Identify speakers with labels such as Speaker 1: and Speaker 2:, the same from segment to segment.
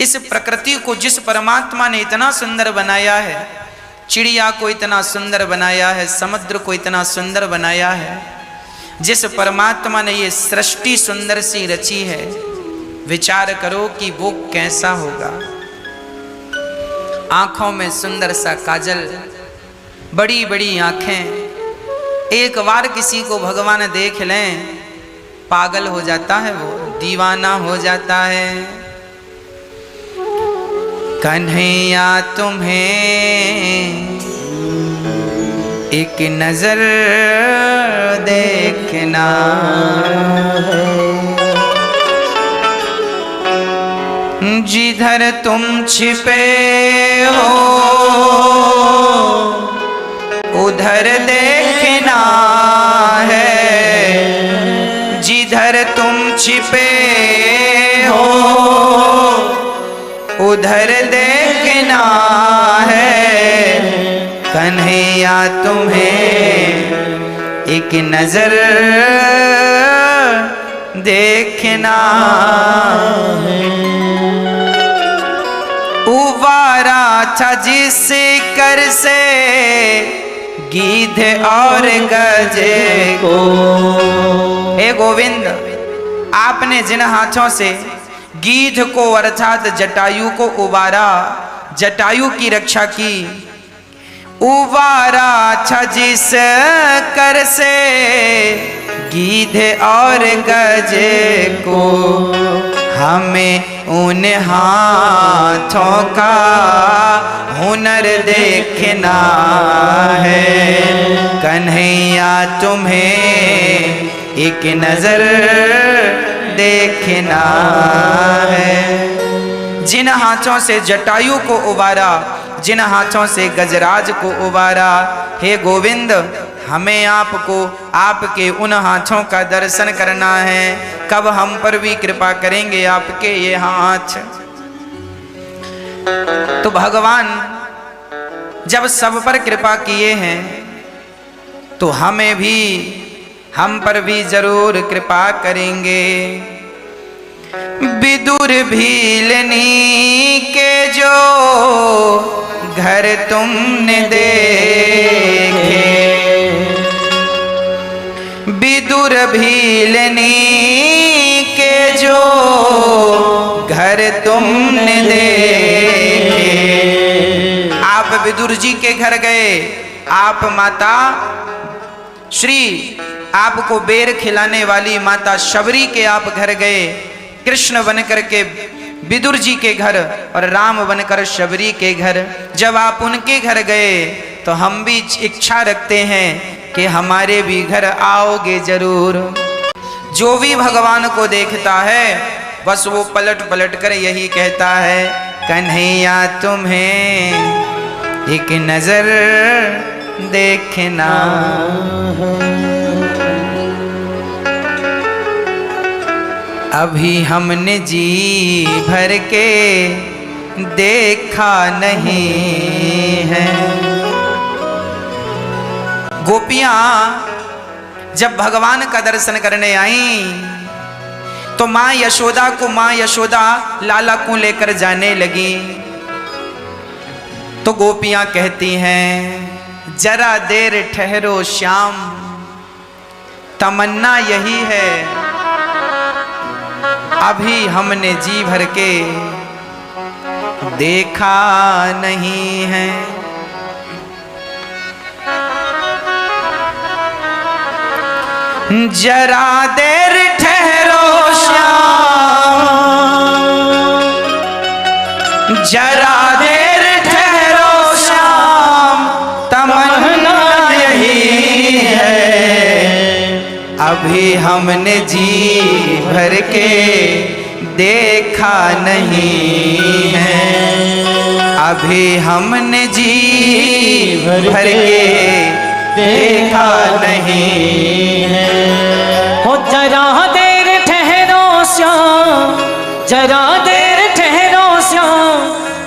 Speaker 1: इस प्रकृति को जिस परमात्मा ने इतना सुंदर बनाया है, चिड़िया को इतना सुंदर बनाया है, समुद्र को इतना सुंदर बनाया है, जिस परमात्मा ने ये सृष्टि सुंदर सी रची है, विचार करो कि वो कैसा होगा। आंखों में सुंदर सा काजल, बड़ी बड़ी आंखें। एक बार किसी को भगवान देख लें, पागल हो जाता है, वो दीवाना हो जाता है। कन्हैया तुम्हें एक नजर देखना है, जिधर तुम छिपे हो उधर देखना है, जिधर तुम छिपे हो उधर देखना है। कन्हैया तुम्हें एक नजर देखना है। उबारा था जिस कर से गीध और गजे को। हे गोविंद, आपने जिन हाथों से गीध को अर्थात जटायु को उबारा, जटायु की रक्षा की, उबारा था जिस कर से गीध और गजे को, हमें उन हाथों का हुनर देखना है। कन्हैया तुम्हें एक नजर देखना है। जिन हाथों से जटायु को उबारा, जिन हाथों से गजराज को उबारा, हे गोविंद, हमें आपको आपके उन हाथों का दर्शन करना है। कब हम पर भी कृपा करेंगे आपके ये हाथ? तो भगवान जब सब पर कृपा किए हैं तो हमें भी, हम पर भी जरूर कृपा करेंगे। विदुर भीलनी के जो घर तुमने देखे, विदुर भीलनी के जो घर तुमने देखे। आप विदुर जी के घर गए, आप माता श्री, आपको बेर खिलाने वाली माता शबरी के आप घर गए, कृष्ण बनकर के विदुर जी के घर और राम बनकर शबरी के घर। जब आप उनके घर गए तो हम भी इच्छा रखते हैं कि हमारे भी घर आओगे जरूर। जो भी भगवान को देखता है बस वो पलट पलट कर यही कहता है, कन्हैया तुम्हें एक नजर देखना है। अभी हमने जी भर के देखा नहीं है। गोपियां जब भगवान का दर्शन करने आई तो मां यशोदा को, मां यशोदा लाला को लेकर जाने लगी। तो गोपियां कहती हैं, जरा देर ठहरो श्याम, तमन्ना यही है, अभी हमने जी भर के देखा नहीं है। जरा देर ठहरो श्याम, जरा देर ठहरो श्याम, तमन्ना यही है, अभी हमने जी भर के देखा नहीं है, अभी हमने जी भर के देखा नहीं है।
Speaker 2: हो जरा देर ठहरो श्याम, जरा देर ठहरो श्याम,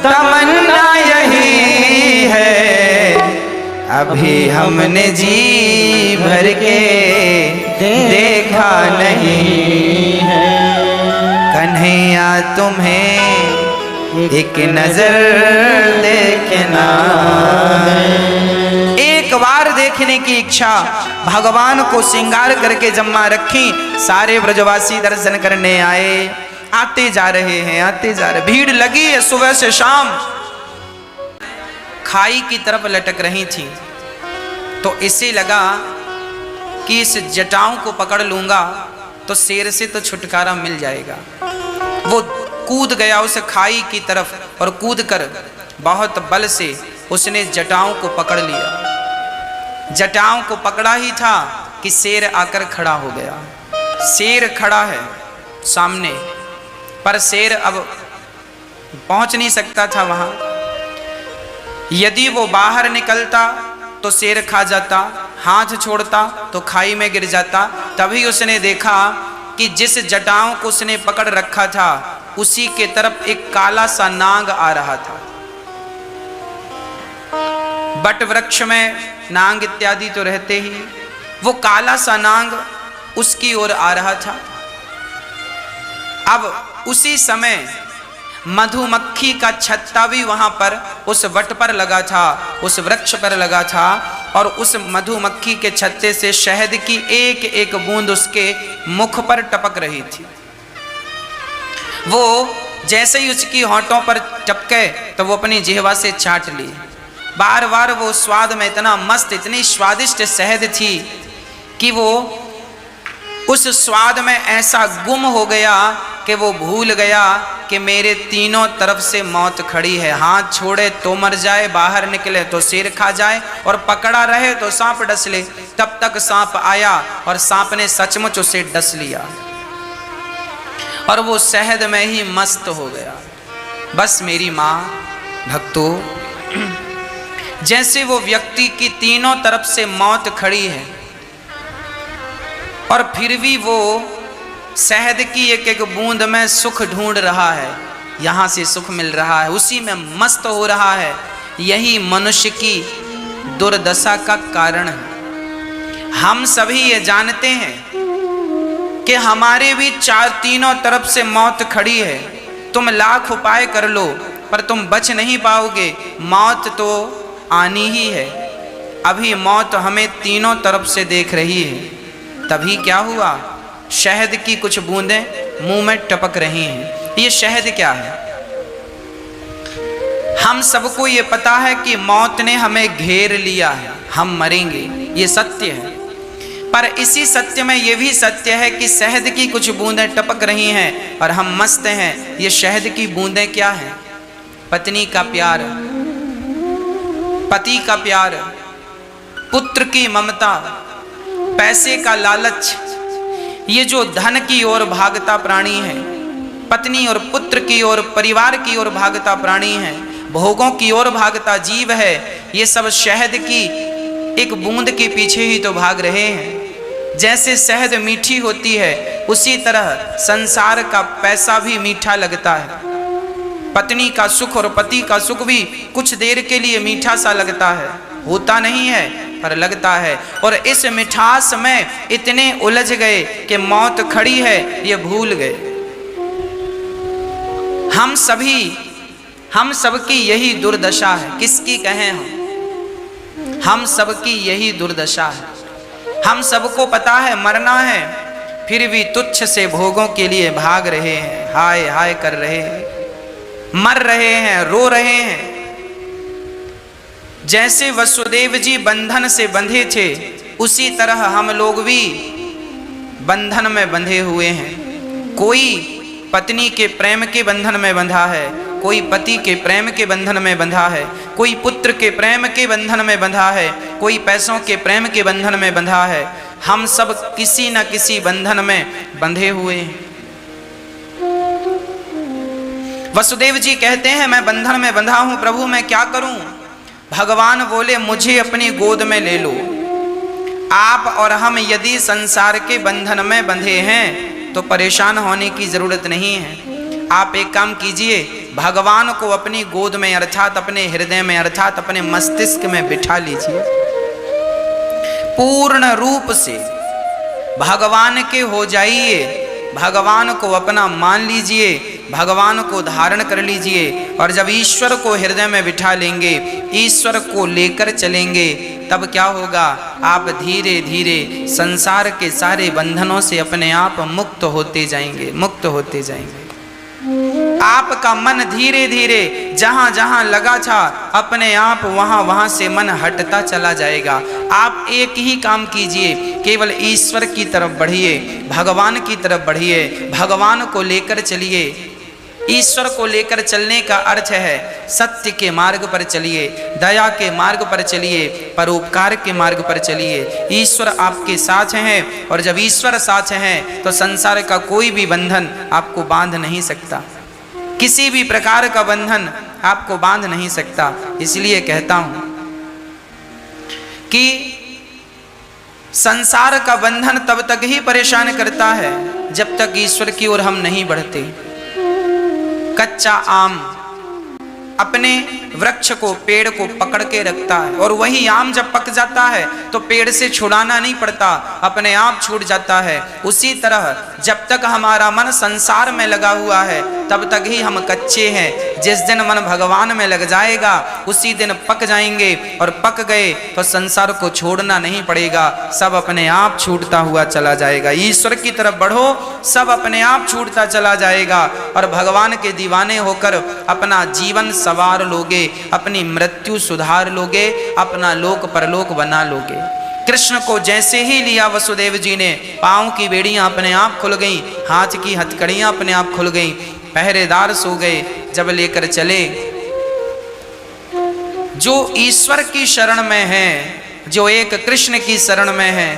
Speaker 1: तमन्ना यही है, अभी हमने जी भर के देखा नहीं है। कन्हैया तुम्हें एक नजर देखना एक बार देखने की इच्छा भगवान को श्रृंगार करके जम्मा रखी। सारे ब्रजवासी दर्शन करने आए, आते जा रहे हैं, आते जा रहे, भीड़ लगी है सुबह से शाम। खाई की तरफ लटक रही थी तो इसे लगा कि इस जटाओं को पकड़ लूंगा तो शेर से तो छुटकारा मिल जाएगा। वो कूद गया उस खाई की तरफ और कूद कर बहुत बल से उसने जटाओं को पकड़ लिया। जटाओं को पकड़ा ही था कि शेर आकर खड़ा हो गया। शेर खड़ा है सामने, पर शेर अब पहुंच नहीं सकता था वहां। यदि वो बाहर निकलता तो शेर खा जाता, हाथ छोड़ता तो खाई में गिर जाता। तभी उसने देखा कि जिस जटाओं को उसने पकड़ रखा था उसी के तरफ एक काला सा नाग आ रहा था। बट वृक्ष में नाग इत्यादि तो रहते ही, वो काला सा नाग उसकी ओर आ रहा था। अब उसी समय मधुमक्खी का छत्ता भी वहां पर उस वट पर लगा था, उस वृक्ष पर लगा था, और उस मधुमक्खी के छत्ते से शहद की एक एक बूंद उसके मुख पर टपक रही थी। वो जैसे ही उसकी होंठों पर टपके तो वो अपनी जिह्वा से चाट ली। बार बार वो स्वाद में इतना मस्त, इतनी स्वादिष्ट शहद थी कि वो उस स्वाद में ऐसा गुम हो गया कि वो भूल गया कि मेरे तीनों तरफ से मौत खड़ी है। हाथ छोड़े तो मर जाए, बाहर निकले तो शेर खा जाए, और पकड़ा रहे तो सांप डस ले। तब तक सांप आया और सांप ने सचमुच उसे डस लिया और वो शहद में ही मस्त हो गया। बस मेरी माँ भक्तों, जैसे वो व्यक्ति की तीनों तरफ से मौत खड़ी है और फिर भी वो शहद की एक एक बूंद में सुख ढूंढ रहा है, यहाँ से सुख मिल रहा है, उसी में मस्त हो रहा है। यही मनुष्य की दुर्दशा का कारण है। हम सभी ये जानते हैं कि हमारे भी तीनों तरफ से मौत खड़ी है। तुम लाख उपाय कर लो पर तुम बच नहीं पाओगे, मौत तो आनी ही है। अभी मौत हमें तीनों तरफ से देख रही है। तभी क्या हुआ, शहद की कुछ बूंदें मुंह में टपक रही हैं। ये शहद क्या है? हम सबको ये पता है कि मौत ने हमें घेर लिया है, हम मरेंगे, ये सत्य है। पर इसी सत्य में ये भी सत्य है कि शहद की कुछ बूंदें टपक रही हैं और हम मस्त हैं। ये शहद की बूंदें क्या हैं? पत्नी का प्यार, पति का प्यार, पुत्र की ममता, पैसे का लालच। ये जो धन की ओर भागता प्राणी है, पत्नी और पुत्र की ओर, परिवार की ओर भागता प्राणी है, भोगों की ओर भागता जीव है, ये सब शहद की एक बूंद के पीछे ही तो भाग रहे हैं। जैसे शहद मीठी होती है उसी तरह संसार का पैसा भी मीठा लगता है। पत्नी का सुख और पति का सुख भी कुछ देर के लिए मीठा सा लगता है, होता नहीं है पर लगता है। और इस मिठास में इतने उलझ गए कि मौत खड़ी है ये भूल गए। हम सबकी यही दुर्दशा है। किसकी कहें हम सबकी यही दुर्दशा है। हम सबको पता है मरना है, फिर भी तुच्छ से भोगों के लिए भाग रहे हैं, हाय हाय कर रहे हैं, मर रहे हैं, रो रहे हैं। जैसे वसुदेव जी बंधन से बंधे थे उसी तरह हम लोग भी बंधन में बंधे हुए हैं। कोई पत्नी के प्रेम के बंधन में बंधा है, कोई पति के प्रेम के बंधन में बंधा है, कोई पुत्र के प्रेम के बंधन में बंधा है, कोई पैसों के प्रेम के बंधन में बंधा है। हम सब किसी न किसी बंधन में बंधे हुए हैं। वसुदेव जी कहते हैं मैं बंधन में बंधा हूं प्रभु, मैं क्या करूं? भगवान बोले मुझे अपनी गोद में ले लो। आप और हम यदि संसार के बंधन में बंधे हैं तो परेशान होने की जरूरत नहीं है। आप एक काम कीजिए, भगवान को अपनी गोद में अर्थात अपने हृदय में अर्थात अपने मस्तिष्क में बिठा लीजिए। पूर्ण रूप से भगवान के हो जाइए, भगवान को अपना मान लीजिए। भगवान को धारण कर लीजिए और जब ईश्वर को हृदय में बिठा लेंगे, ईश्वर को लेकर चलेंगे, तब क्या होगा? आप धीरे धीरे संसार के सारे बंधनों से अपने आप मुक्त होते जाएंगे, मुक्त होते जाएंगे। आपका मन धीरे धीरे जहां जहां लगा था अपने आप वहां वहां से मन हटता चला जाएगा। आप एक ही काम कीजिए, केवल ईश्वर की तरफ बढ़िए, भगवान की तरफ बढ़िए, भगवान को लेकर चलिए। ईश्वर को लेकर चलने का अर्थ है सत्य के मार्ग पर चलिए, दया के मार्ग पर चलिए, परोपकार के मार्ग पर चलिए। ईश्वर आपके साथ हैं और जब ईश्वर साथ हैं तो संसार का कोई भी बंधन आपको बांध नहीं सकता, किसी भी प्रकार का बंधन आपको बांध नहीं सकता। इसलिए कहता हूं कि संसार का बंधन तब तक ही परेशान करता है जब तक ईश्वर की ओर हम नहीं बढ़ते। कच्चा आम अपने वृक्ष को, पेड़ को पकड़ के रखता है और वही आम जब पक जाता है तो पेड़ से छुड़ाना नहीं पड़ता, अपने आप छूट जाता है। उसी तरह जब तक हमारा मन संसार में लगा हुआ है तब तक ही हम कच्चे हैं। जिस दिन मन भगवान में लग जाएगा उसी दिन पक जाएंगे और पक गए तो संसार को छोड़ना नहीं पड़ेगा, सब अपने आप छूटता हुआ चला जाएगा। ईश्वर की तरफ बढ़ो, सब अपने आप छूटता चला जाएगा और भगवान के दीवाने होकर अपना जीवन सवार लोगे, अपनी मृत्यु सुधार लोगे, अपना लोक परलोक बना लोगे। कृष्ण को जैसे ही लिया वसुदेव जी ने, पांव की बेड़ियां अपने आप खुल गईं, हाथ की हथकड़ियां अपने आप खुल गईं, पहरेदार सो गए। जब लेकर चले, जो ईश्वर की शरण में है, जो एक कृष्ण की शरण में है,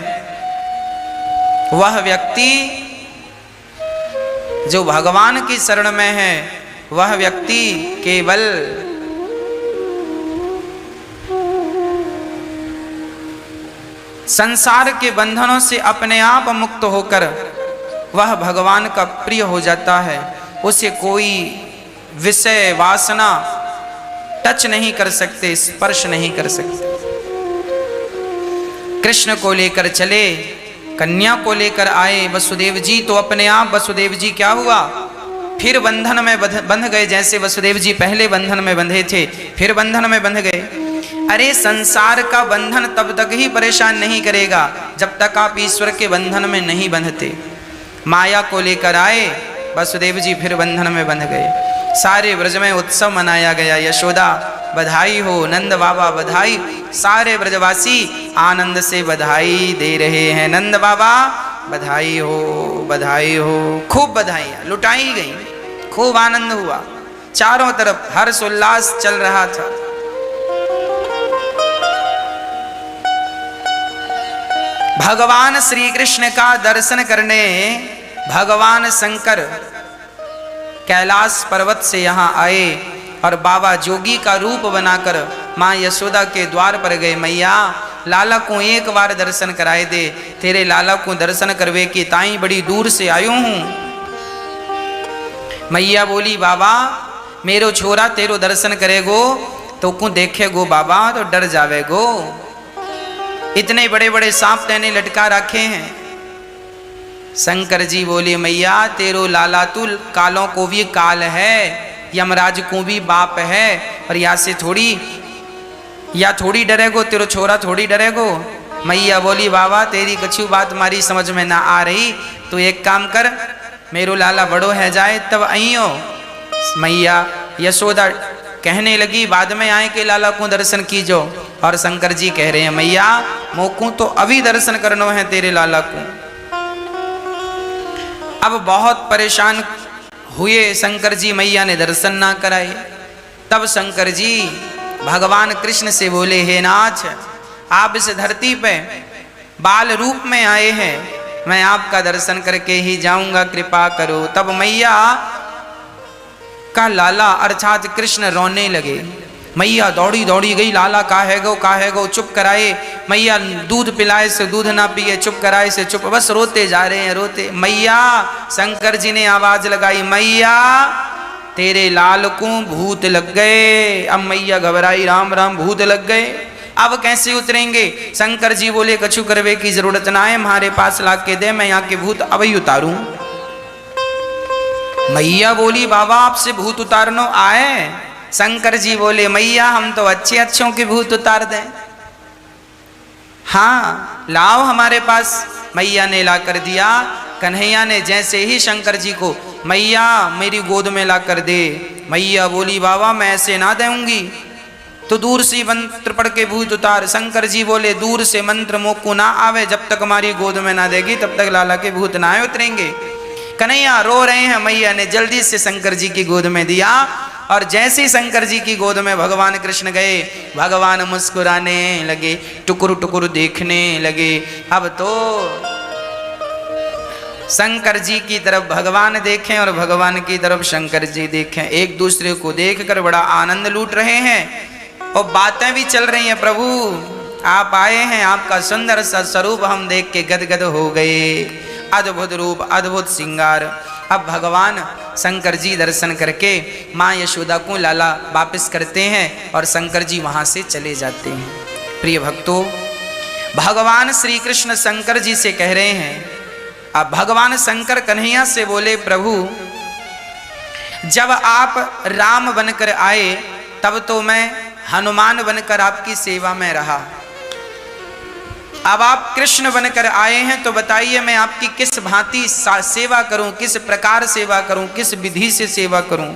Speaker 1: वह व्यक्ति जो भगवान की शरण में है, वह व्यक्ति केवल संसार के बंधनों से अपने आप मुक्त होकर वह भगवान का प्रिय हो जाता है। उसे कोई विषय वासना टच नहीं कर सकते, स्पर्श नहीं कर सकते। कृष्ण को लेकर चले, कन्या को लेकर आए वसुदेव जी, तो अपने आप वसुदेव जी क्या हुआ? फिर बंधन में बंध गए। जैसे वसुदेव जी पहले बंधन में बंधे थे, फिर बंधन में बंध गए। अरे संसार का बंधन तब तक ही परेशान नहीं करेगा जब तक आप ईश्वर के बंधन में नहीं बंधते। माया को लेकर आए वसुदेव जी, फिर बंधन में बंध गए। सारे ब्रज में उत्सव मनाया गया। यशोदा बधाई हो, नंद बाबा बधाई, सारे ब्रजवासी आनंद से बधाई दे रहे हैं। नंद बाबा बधाई हो, बधाई हो। खूब बधाइयाँ लुटाई गई, खूब आनंद हुआ, चारों तरफ हर्ष उल्लास चल रहा था। भगवान श्री कृष्ण का दर्शन करने भगवान शंकर कैलाश पर्वत से यहाँ आए और बाबा जोगी का रूप बनाकर माँ यशोदा के द्वार पर गए। मैया लाला को एक बार दर्शन कराए दे, तेरे लाला को दर्शन करवे की ताई बड़ी दूर से आयो हूँ। मैया बोली, बाबा मेरो छोरा तेरो दर्शन करेगो तो को देखेगो बाबा तो डर जावेगो, इतने बड़े बड़े सांप तेने लटका रखे हैं। शंकर जी बोले, मैया तेरो लाला तू कालों को भी काल है, यमराज को भी बाप है, और या से थोड़ी या थोड़ी डरेगो, तेरो छोरा थोड़ी डरेगो। मैया बोली, बाबा तेरी कछु बात हमारी समझ में ना आ रही, तो एक काम कर, मेरो लाला बड़ो है जाए तब अइयो। मैया यशोदा कहने लगी, बाद में आए के लाला को दर्शन कीजो। और शंकर जी कह रहे हैं, मैया मोकू तो अभी दर्शन करनो है तेरे लाला को। अब बहुत परेशान हुए शंकर जी, मैया ने दर्शन ना कराए। तब शंकर जी भगवान कृष्ण से बोले, हे नाथ आप इस धरती पे बाल रूप में आए हैं, मैं आपका दर्शन करके ही जाऊंगा, कृपा करो। तब मैया का लाला अर्थात कृष्ण रोने लगे। मैया दौड़ी दौड़ी गई, लाला काहे गो चुप कराए। मैया दूध पिलाए से दूध ना पिए, चुप कराए से चुप, बस रोते जा रहे हैं रोते। मैया शंकर जी ने आवाज लगाई, मैया तेरे लाल को भूत लग गए। अब मैया घबराई, राम राम भूत लग गए, अब कैसे उतरेंगे? शंकर जी बोले, कछु करवे की जरूरत ना है, हमारे पास ला के दे, मैं यहाँ के भूत अब ही उतारूं। मैया बोली बाबा आपसे भूत उतारनो आए। शंकर जी बोले मैया हम तो अच्छे अच्छों के भूत उतार दें। हाँ लाओ हमारे पास। मैया ने ला कर दिया। कन्हैया ने जैसे ही शंकर जी को मैया मेरी गोद में ला कर दे, मैया बोली बाबा मैं ऐसे ना दूंगी, तो दूर से मंत्र पढ़ के भूत उतार। शंकर जी बोले दूर से मंत्र मुख को ना आवे, जब तक हमारी गोद में ना देगी तब तक लाला के भूत ना उतरेंगे। कन्हैया रो रहे हैं, मैया ने जल्दी से शंकर जी की गोद में दिया और जैसे ही शंकर जी की गोद में भगवान कृष्ण गए, भगवान मुस्कुराने लगे, टुकुर टुकुर देखने लगे। अब तो शंकर जी की तरफ भगवान देखें और भगवान की तरफ शंकर जी देखें, एक दूसरे को देखकर बड़ा आनंद लूट रहे हैं और बातें भी चल रही हैं। प्रभु आप आए हैं, आपका सुंदर सा स्वरूप हम देख के गदगद हो गए, अद्भुत रूप अद्भुत श्रृंगार। अब भगवान शंकर जी दर्शन करके माँ यशोदा को लाला वापस करते हैं और शंकर जी वहाँ से चले जाते हैं। प्रिय भक्तों, भगवान श्री कृष्ण शंकर जी से कह रहे हैं। अब भगवान शंकर कन्हैया से बोले प्रभु जब आप राम बनकर आए तब तो मैं हनुमान बनकर आपकी सेवा में रहा, अब आप कृष्ण बनकर आए हैं तो बताइए मैं आपकी किस भांति सेवा करूं, किस प्रकार सेवा करूं, किस विधि से सेवा करूं।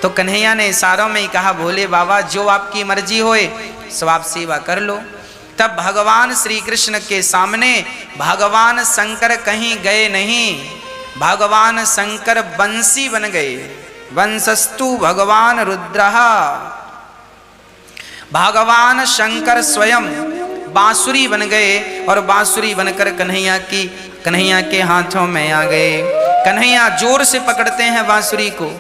Speaker 1: तो कन्हैया ने इशारों में ही कहा भोले बाबा जो आपकी मर्जी होए सो आप सेवा कर लो। तब भगवान श्री कृष्ण के सामने भगवान शंकर कहीं गए नहीं, भगवान शंकर बंसी बन गए। वंशस्तु भगवान रुद्रः, भगवान शंकर स्वयं बांसुरी बन गए और बांसुरी बनकर कन्हैया के हाथों में आ गए। कन्हैया जोर से पकड़ते हैं बांसुरी को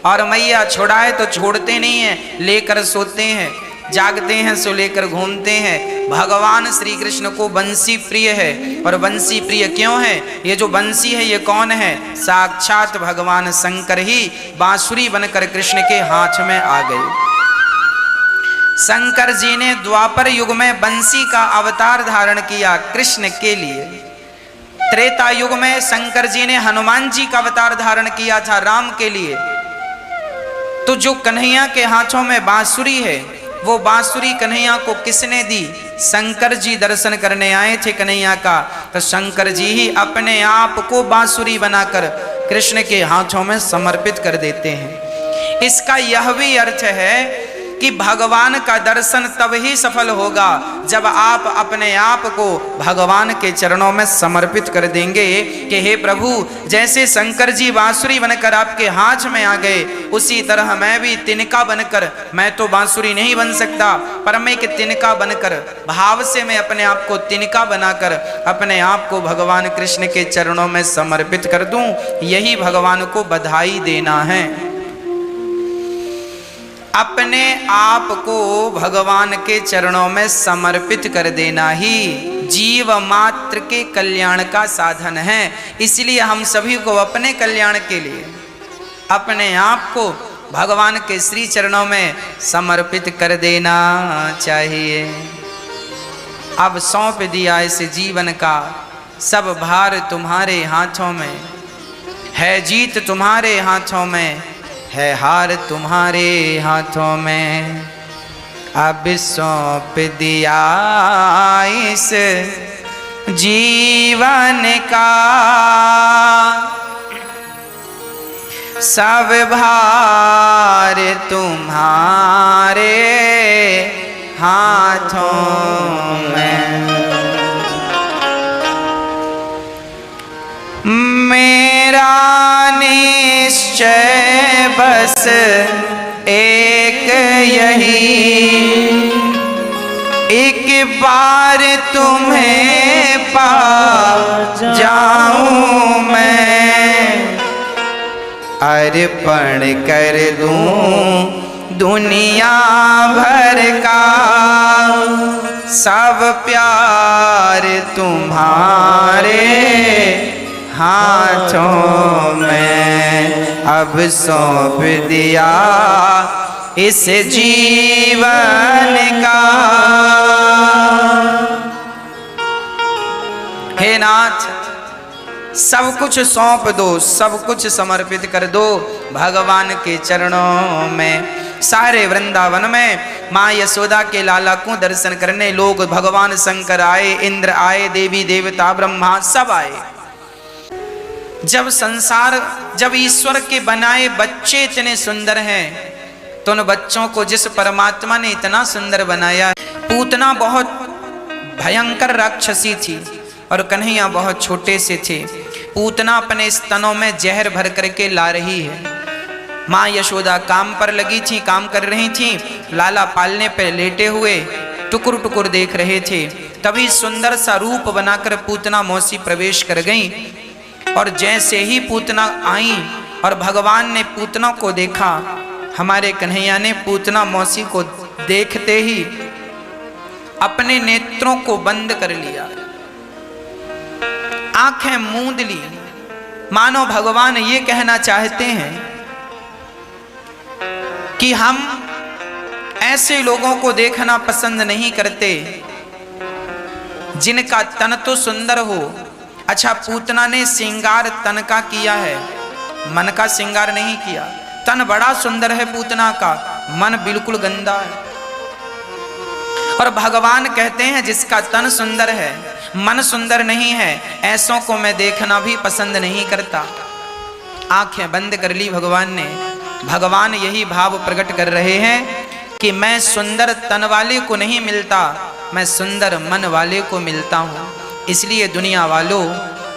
Speaker 1: और मैया छुड़ाए तो छोड़ते नहीं हैं, लेकर सोते हैं, जागते हैं सो लेकर घूमते हैं। भगवान श्री कृष्ण को बंसी प्रिय है और बंसी प्रिय क्यों है? ये जो बंसी है ये कौन है? साक्षात भगवान शंकर ही बांसुरी बनकर कृष्ण के हाथ में आ गए। शंकर जी ने द्वापर युग में बंसी का अवतार धारण किया कृष्ण के लिए। त्रेता युग में शंकर जी ने हनुमान जी का अवतार धारण किया था राम के लिए। तो जो कन्हैया के हाथों में बांसुरी है वो बांसुरी कन्हैया को किसने दी? शंकर जी दर्शन करने आए थे कन्हैया का, तो शंकर जी ही अपने आप को बांसुरी बनाकर कृष्ण के हाथों में समर्पित कर देते हैं। इसका यह भी अर्थ है कि भगवान का दर्शन तब ही सफल होगा जब आप अपने आप को भगवान के चरणों में समर्पित कर देंगे कि हे प्रभु जैसे शंकर जी बांसुरी बनकर आपके हाथ में आ गए उसी तरह मैं भी तिनका बनकर, मैं तो बांसुरी नहीं बन सकता पर मैं एक तिनका बनकर भाव से मैं अपने आप को तिनका बनाकर अपने आप को भगवान कृष्ण के चरणों में समर्पित कर दूं, यही भगवान को बधाई देना है। अपने आप को भगवान के चरणों में समर्पित कर देना ही जीव मात्र के कल्याण का साधन है। इसलिए हम सभी को अपने कल्याण के लिए अपने आप को भगवान के श्री चरणों में समर्पित कर देना चाहिए। अब सौंप दिया इस जीवन का सब भार तुम्हारे हाथों में है, जीत तुम्हारे हाथों में है, हार तुम्हारे हाथों में। अब सौंप दिया इस जीवन का सब भार तुम्हारे हाथों में। मेरा निश्चय बस एक यही, एक बार तुम्हें पा जाऊं मैं, अर्पण कर दूं दुनिया भर का सब प्यार तुम्हारे हाथों में। अब सौंप दिया इस जीवन का। हे नाथ सब कुछ सौंप दो, सब कुछ समर्पित कर दो भगवान के चरणों में। सारे वृंदावन में माँ यशोदा के लाला को दर्शन करने लोग, भगवान शंकर आए, इंद्र आए, देवी देवता ब्रह्मा सब आए। जब ईश्वर के बनाए बच्चे इतने सुंदर हैं, तो उन बच्चों को जिस परमात्मा ने इतना सुंदर बनाया। पूतना बहुत भयंकर राक्षसी थी और कन्हैया बहुत छोटे से थे। पूतना अपने स्तनों में जहर भर करके ला रही है। माँ यशोदा काम पर लगी थी, काम कर रही थी। लाला पालने पर लेटे हुए टुकुर टुकुर देख रहे थे। तभी सुंदर सा रूप बनाकर पूतना मौसी प्रवेश कर गई। और जैसे ही पूतना आई और भगवान ने पूतना को देखा, हमारे कन्हैया ने पूतना मौसी को देखते ही अपने नेत्रों को बंद कर लिया, आंखें मूंद ली, मानो भगवान ये कहना चाहते हैं कि हम ऐसे लोगों को देखना पसंद नहीं करते जिनका तन तो सुंदर हो। अच्छा, पूतना ने श्रृंगार तन का किया है, मन का श्रृंगार नहीं किया। तन बड़ा सुंदर है पूतना का, मन बिल्कुल गंदा है। और भगवान कहते हैं जिसका तन सुंदर है, मन सुंदर नहीं है, ऐसों को मैं देखना भी पसंद नहीं करता। आंखें बंद कर ली भगवान ने। भगवान यही भाव प्रकट कर रहे हैं कि मैं सुंदर तन वाले को नहीं मिलता, मैं सुंदर मन वाले को मिलता हूँ। इसलिए दुनिया वालों,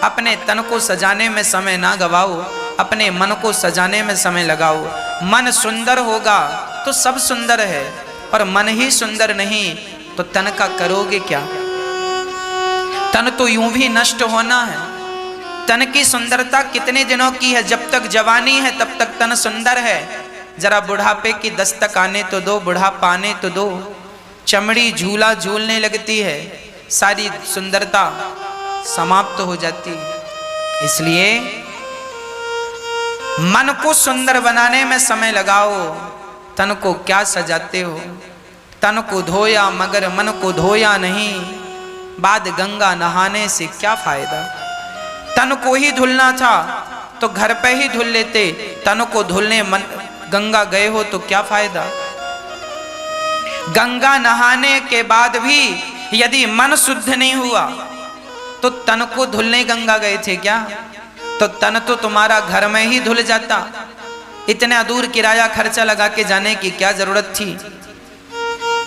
Speaker 1: अपने तन को सजाने में समय ना गवाओ, अपने मन को सजाने में समय लगाओ। मन सुंदर होगा तो सब सुंदर है, और मन ही सुंदर नहीं तो तन का करोगे क्या? तन तो यूं भी नष्ट होना है। तन की सुंदरता कितने दिनों की है? जब तक जवानी है तब तक तन सुंदर है। जरा बुढ़ापे की दस्तक आने तो दो, बुढ़ापा आने तो दो, चमड़ी झूला झूलने लगती है, सारी सुंदरता समाप्त हो जाती है। इसलिए मन को सुंदर बनाने में समय लगाओ। तन को क्या सजाते हो? तन को धोया मगर मन को धोया नहीं, बाद गंगा नहाने से क्या फायदा? तन को ही धुलना था तो घर पे ही धुल लेते, तन को धुलने गंगा गए हो तो क्या फायदा? गंगा नहाने के बाद भी यदि मन शुद्ध नहीं हुआ तो तन को धुलने गंगा गए थे क्या? तो तन तो तुम्हारा घर में ही धुल जाता। इतना दूर किराया खर्चा लगा के जाने की क्या जरूरत थी?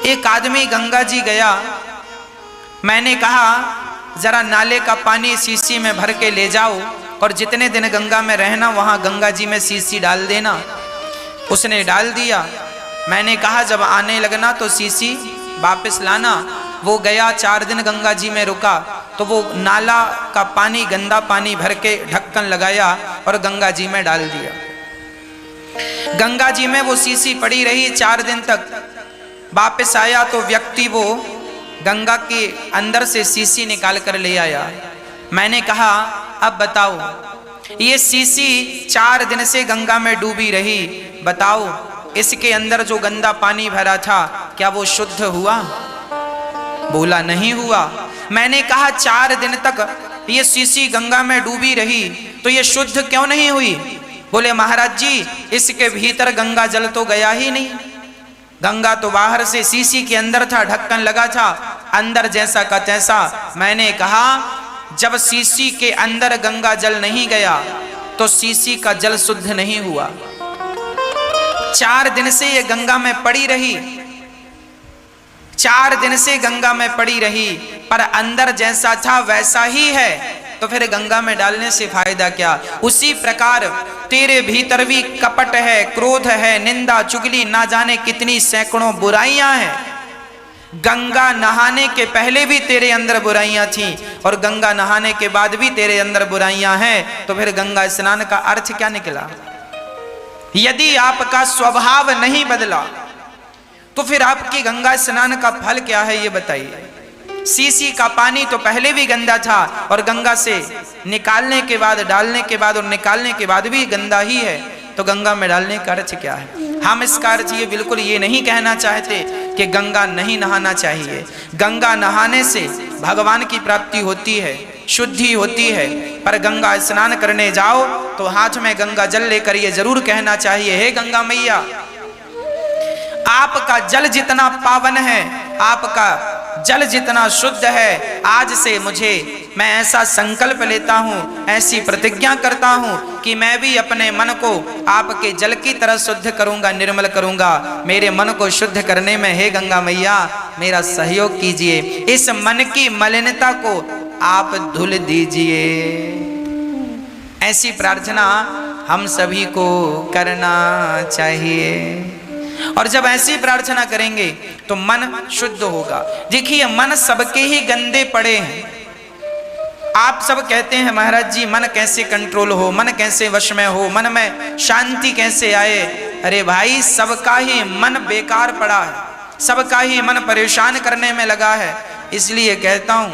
Speaker 1: एक आदमी गंगा जी गया, मैंने कहा जरा नाले का पानी शीशी में भर के ले जाओ और जितने दिन गंगा में रहना वहां गंगा जी में शीशी डाल देना। उसने डाल दिया। मैंने कहा जब आने लगना तो शीशी वापस लाना। वो गया, 4 दिन गंगा जी में रुका तो वो नाला का पानी, गंदा पानी भर के ढक्कन लगाया और गंगा जी में डाल दिया। गंगा जी में वो शीशी पड़ी रही 4 दिन तक। वापस आया तो व्यक्ति वो गंगा के अंदर से शीशी निकाल कर ले आया। मैंने कहा अब बताओ, ये शीशी 4 दिन से गंगा में डूबी रही, बताओ इसके अंदर जो गंदा पानी भरा था क्या वो शुद्ध हुआ? बोला नहीं हुआ। मैंने कहा 4 दिन तक ये शीशी गंगा में डूबी रही तो ये शुद्ध क्यों नहीं हुई? बोले महाराज जी इसके भीतर गंगा जल तो गया ही नहीं, गंगा तो बाहर से शीशी के अंदर था, ढक्कन लगा था, अंदर जैसा का तैसा। मैंने कहा जब शीशी के अंदर गंगा जल नहीं गया तो शीशी का जल शुद्ध नहीं हुआ। 4 दिन से ये गंगा में पड़ी रही, 4 दिन से गंगा में पड़ी रही, पर अंदर जैसा था वैसा ही है, तो फिर गंगा में डालने से फायदा क्या? उसी प्रकार तेरे भीतर भी कपट है, क्रोध है, निंदा चुगली, ना जाने कितनी सैकड़ों बुराइयां हैं। गंगा नहाने के पहले भी तेरे अंदर बुराइयां थीं और गंगा नहाने के बाद भी तेरे अंदर बुराइयां हैं, तो फिर गंगा स्नान का अर्थ क्या निकला? यदि आपका स्वभाव नहीं बदला तो फिर आपकी गंगा स्नान का फल क्या है ये बताइए। शीशी का पानी तो पहले भी गंदा था और गंगा से निकालने के बाद, डालने के बाद और निकालने के बाद भी गंदा ही है, तो गंगा में डालने का अर्थ क्या है? हम इसका अर्थ ये बिल्कुल ये नहीं कहना चाहते कि गंगा नहीं नहाना चाहिए। गंगा नहाने से भगवान की प्राप्ति होती है, शुद्धि होती है, पर गंगा स्नान करने जाओ तो हाथ में गंगा जल लेकर ये जरूर कहना चाहिए, हे गंगा मैया, आपका जल जितना पावन है, आपका जल जितना शुद्ध है, आज से मैं ऐसा संकल्प लेता हूँ, ऐसी प्रतिज्ञा करता हूँ कि मैं भी अपने मन को आपके जल की तरह शुद्ध करूँगा, निर्मल करूँगा। मेरे मन को शुद्ध करने में हे गंगा मैया मेरा सहयोग कीजिए, इस मन की मलिनता को आप धुल दीजिए। ऐसी प्रार्थना हम सभी को करना चाहिए। और जब ऐसी प्रार्थना करेंगे तो मन शुद्ध होगा। देखिए मन सबके ही गंदे पड़े हैं। आप सब कहते हैं महाराज जी मन कैसे कंट्रोल हो, मन कैसे वश में हो, मन में शांति कैसे आए। अरे भाई सबका ही मन बेकार पड़ा है, सबका ही मन परेशान करने में लगा है। इसलिए कहता हूं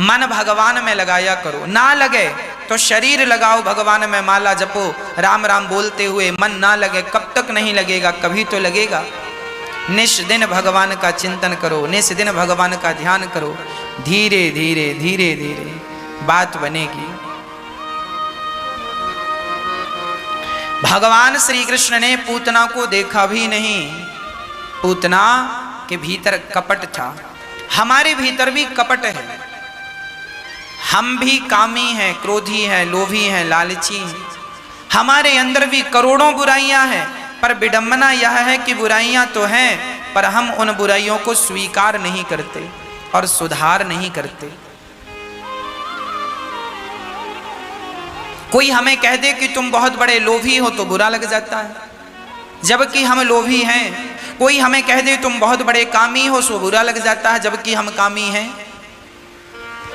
Speaker 1: मन भगवान में लगाया करो, ना लगे तो शरीर लगाओ, भगवान में माला जपो, राम राम बोलते हुए मन ना लगे, कब तक नहीं लगेगा, कभी तो लगेगा। निश दिन भगवान का चिंतन करो, निश दिन भगवान का ध्यान करो, धीरे धीरे धीरे धीरे बात बनेगी। भगवान श्री कृष्ण ने पूतना को देखा भी नहीं, पूतना के भीतर कपट था। हमारे भीतर भी कपट है, हम भी कामी हैं, क्रोधी हैं, लोभी हैं, लालची हैं। हमारे अंदर भी करोड़ों बुराइयां हैं, पर विडंबना यह है कि बुराइयां तो हैं पर हम उन बुराइयों को स्वीकार नहीं करते और सुधार नहीं करते। कोई हमें कह दे कि तुम बहुत बड़े लोभी हो तो बुरा लग जाता है, जबकि हम लोभी हैं। कोई हमें कह दे तुम बहुत बड़े कामी हो सो बुरा लग जाता है, जबकि हम कामी हैं।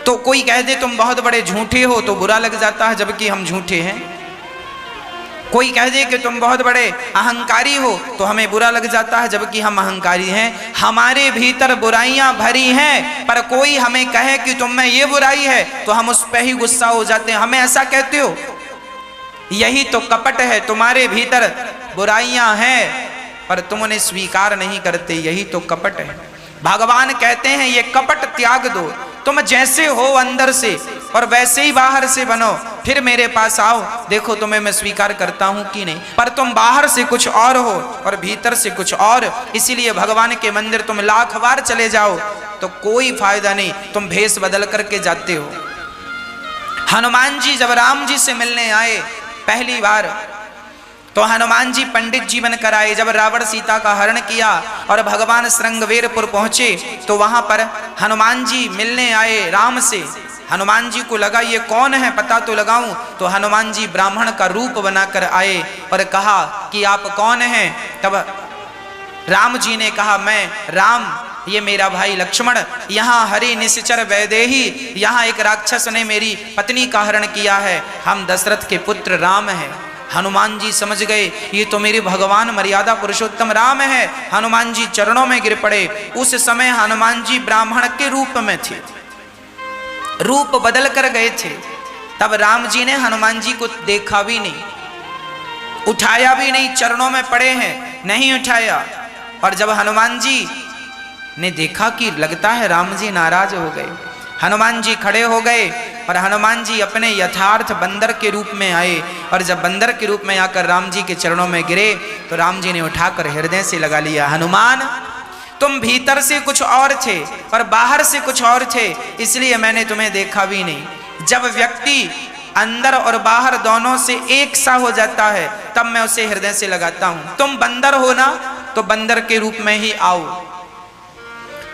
Speaker 1: तो कोई कह दे तुम बहुत बड़े झूठे हो तो बुरा लग जाता है, जबकि हम झूठे हैं। कोई कह दे कि तुम बहुत बड़े अहंकारी हो तो हमें बुरा लग जाता है, जबकि हम अहंकारी हैं। हमारे भीतर बुराइयां भरी हैं, पर कोई हमें कहे कि तुम में ये बुराई है तो हम उस पर ही गुस्सा हो जाते हैं। हमें ऐसा कहते हो, यही तो कपट है। तुम्हारे भीतर बुराइयां हैं पर तुम उन्हें स्वीकार नहीं करते, यही तो कपट है। भगवान कहते हैं ये कपट त्याग दो, तुम जैसे हो अंदर से और वैसे ही बाहर से बनो, फिर मेरे पास आओ, देखो तुम्हें मैं स्वीकार करता हूं कि नहीं। पर तुम बाहर से कुछ और हो और भीतर से कुछ और, इसीलिए भगवान के मंदिर तुम लाख बार चले जाओ तो कोई फायदा नहीं, तुम भेष बदल करके जाते हो। हनुमान जी जब राम जी से मिलने आए पहली बार तो हनुमान जी पंडित जी बनकर आए। जब रावण सीता का हरण किया और भगवान श्रृंगवेरपुर पहुंचे तो वहां पर हनुमान जी मिलने आए राम से। हनुमान जी को लगा ये कौन है, पता तो लगाऊं। तो हनुमान जी ब्राह्मण का रूप बनाकर आए और कहा कि आप कौन हैं। तब राम जी ने कहा मैं राम, ये मेरा भाई लक्ष्मण। यहाँ हरि निश्चर वैदेही, यहाँ एक राक्षस ने मेरी पत्नी का हरण किया है, हम दशरथ के पुत्र राम हैं। हनुमान जी समझ गए ये तो मेरे भगवान मर्यादा पुरुषोत्तम राम है। हनुमान जी चरणों में गिर पड़े। उस समय हनुमान जी ब्राह्मण के रूप में थे, रूप बदल कर गए थे। तब राम जी ने हनुमान जी को देखा भी नहीं, उठाया भी नहीं, चरणों में पड़े हैं, नहीं उठाया। और जब हनुमान जी ने देखा कि लगता है राम जी नाराज हो गए, हनुमान जी खड़े हो गए और हनुमान जी अपने यथार्थ बंदर के रूप में आए। और जब बंदर के रूप में आकर राम जी के चरणों में गिरे तो राम जी ने उठाकर हृदय से लगा लिया, हनुमान तुम भीतर से कुछ और थे और बाहर से कुछ और थे, इसलिए मैंने तुम्हें देखा भी नहीं। जब व्यक्ति अंदर और बाहर दोनों से एक सा हो जाता है तब मैं उसे हृदय से लगाता हूं। तुम बंदर हो ना तो बंदर के रूप में ही आओ,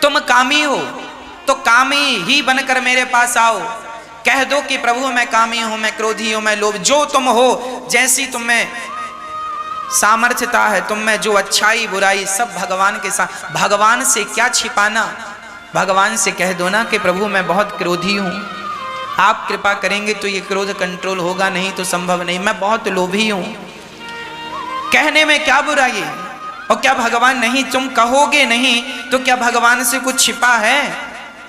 Speaker 1: तुम कामी हो तो कामी ही बनकर मेरे पास आओ। कह दो कि प्रभु मैं कामी हूं, मैं क्रोधी हूं, मैं लोभ, जो तुम हो, जैसी तुम में सामर्थ्यता है, तुम में जो अच्छाई बुराई सब भगवान के साथ। भगवान से क्या छिपाना, भगवान से कह दो ना कि प्रभु मैं बहुत क्रोधी हूं, आप कृपा करेंगे तो ये क्रोध कंट्रोल होगा, नहीं तो संभव नहीं। मैं बहुत लोभी हूं, कहने में क्या बुराई है। और क्या भगवान नहीं, तुम कहोगे नहीं तो क्या भगवान से कुछ छिपा है।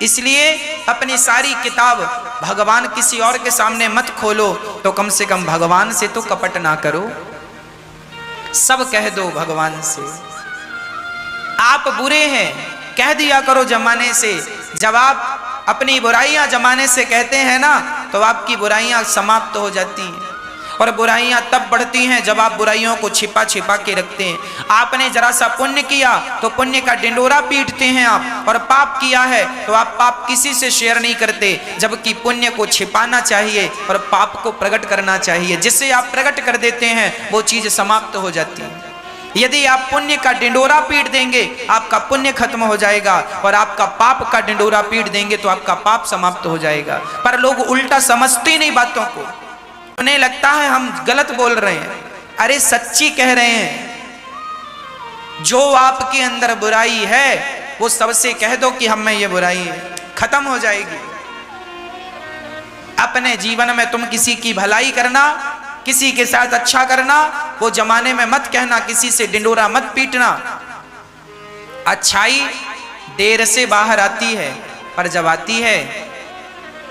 Speaker 1: इसलिए अपनी सारी किताब भगवान किसी और के सामने मत खोलो, तो कम से कम भगवान से तो कपट ना करो, सब कह दो भगवान से। आप बुरे हैं कह दिया करो जमाने से। जब आप अपनी बुराइयां जमाने से कहते हैं ना तो आपकी बुराइयां समाप्त हो जाती हैं। और बुराइयां तब बढ़ती हैं जब आप बुराइयों को छिपा छिपा के रखते हैं। आपने जरा सा पुण्य किया तो पुण्य का डिंडोरा पीटते हैं आप, और पाप किया है तो आप पाप किसी से शेयर नहीं करते, जबकि पुण्य को छिपाना चाहिए और पाप को प्रकट करना चाहिए। जिससे आप प्रकट कर देते हैं वो चीज समाप्त हो जाती है। यदि आप पुण्य का डिंडोरा पीट देंगे आपका पुण्य खत्म हो जाएगा, और आपका पाप का डिंडोरा पीट देंगे तो आपका पाप समाप्त हो जाएगा। पर लोग उल्टा समझते नहीं बातों को, उन्हें लगता है हम गलत बोल रहे हैं। अरे सच्ची कह रहे हैं। जो आपके अंदर बुराई है वो सबसे कह दो कि हम में ये बुराई है, खत्म हो जाएगी। अपने जीवन में तुम किसी की भलाई करना, किसी के साथ अच्छा करना, वो जमाने में मत कहना, किसी से डिंडोरा मत पीटना। अच्छाई देर से बाहर आती है, पर जब आती है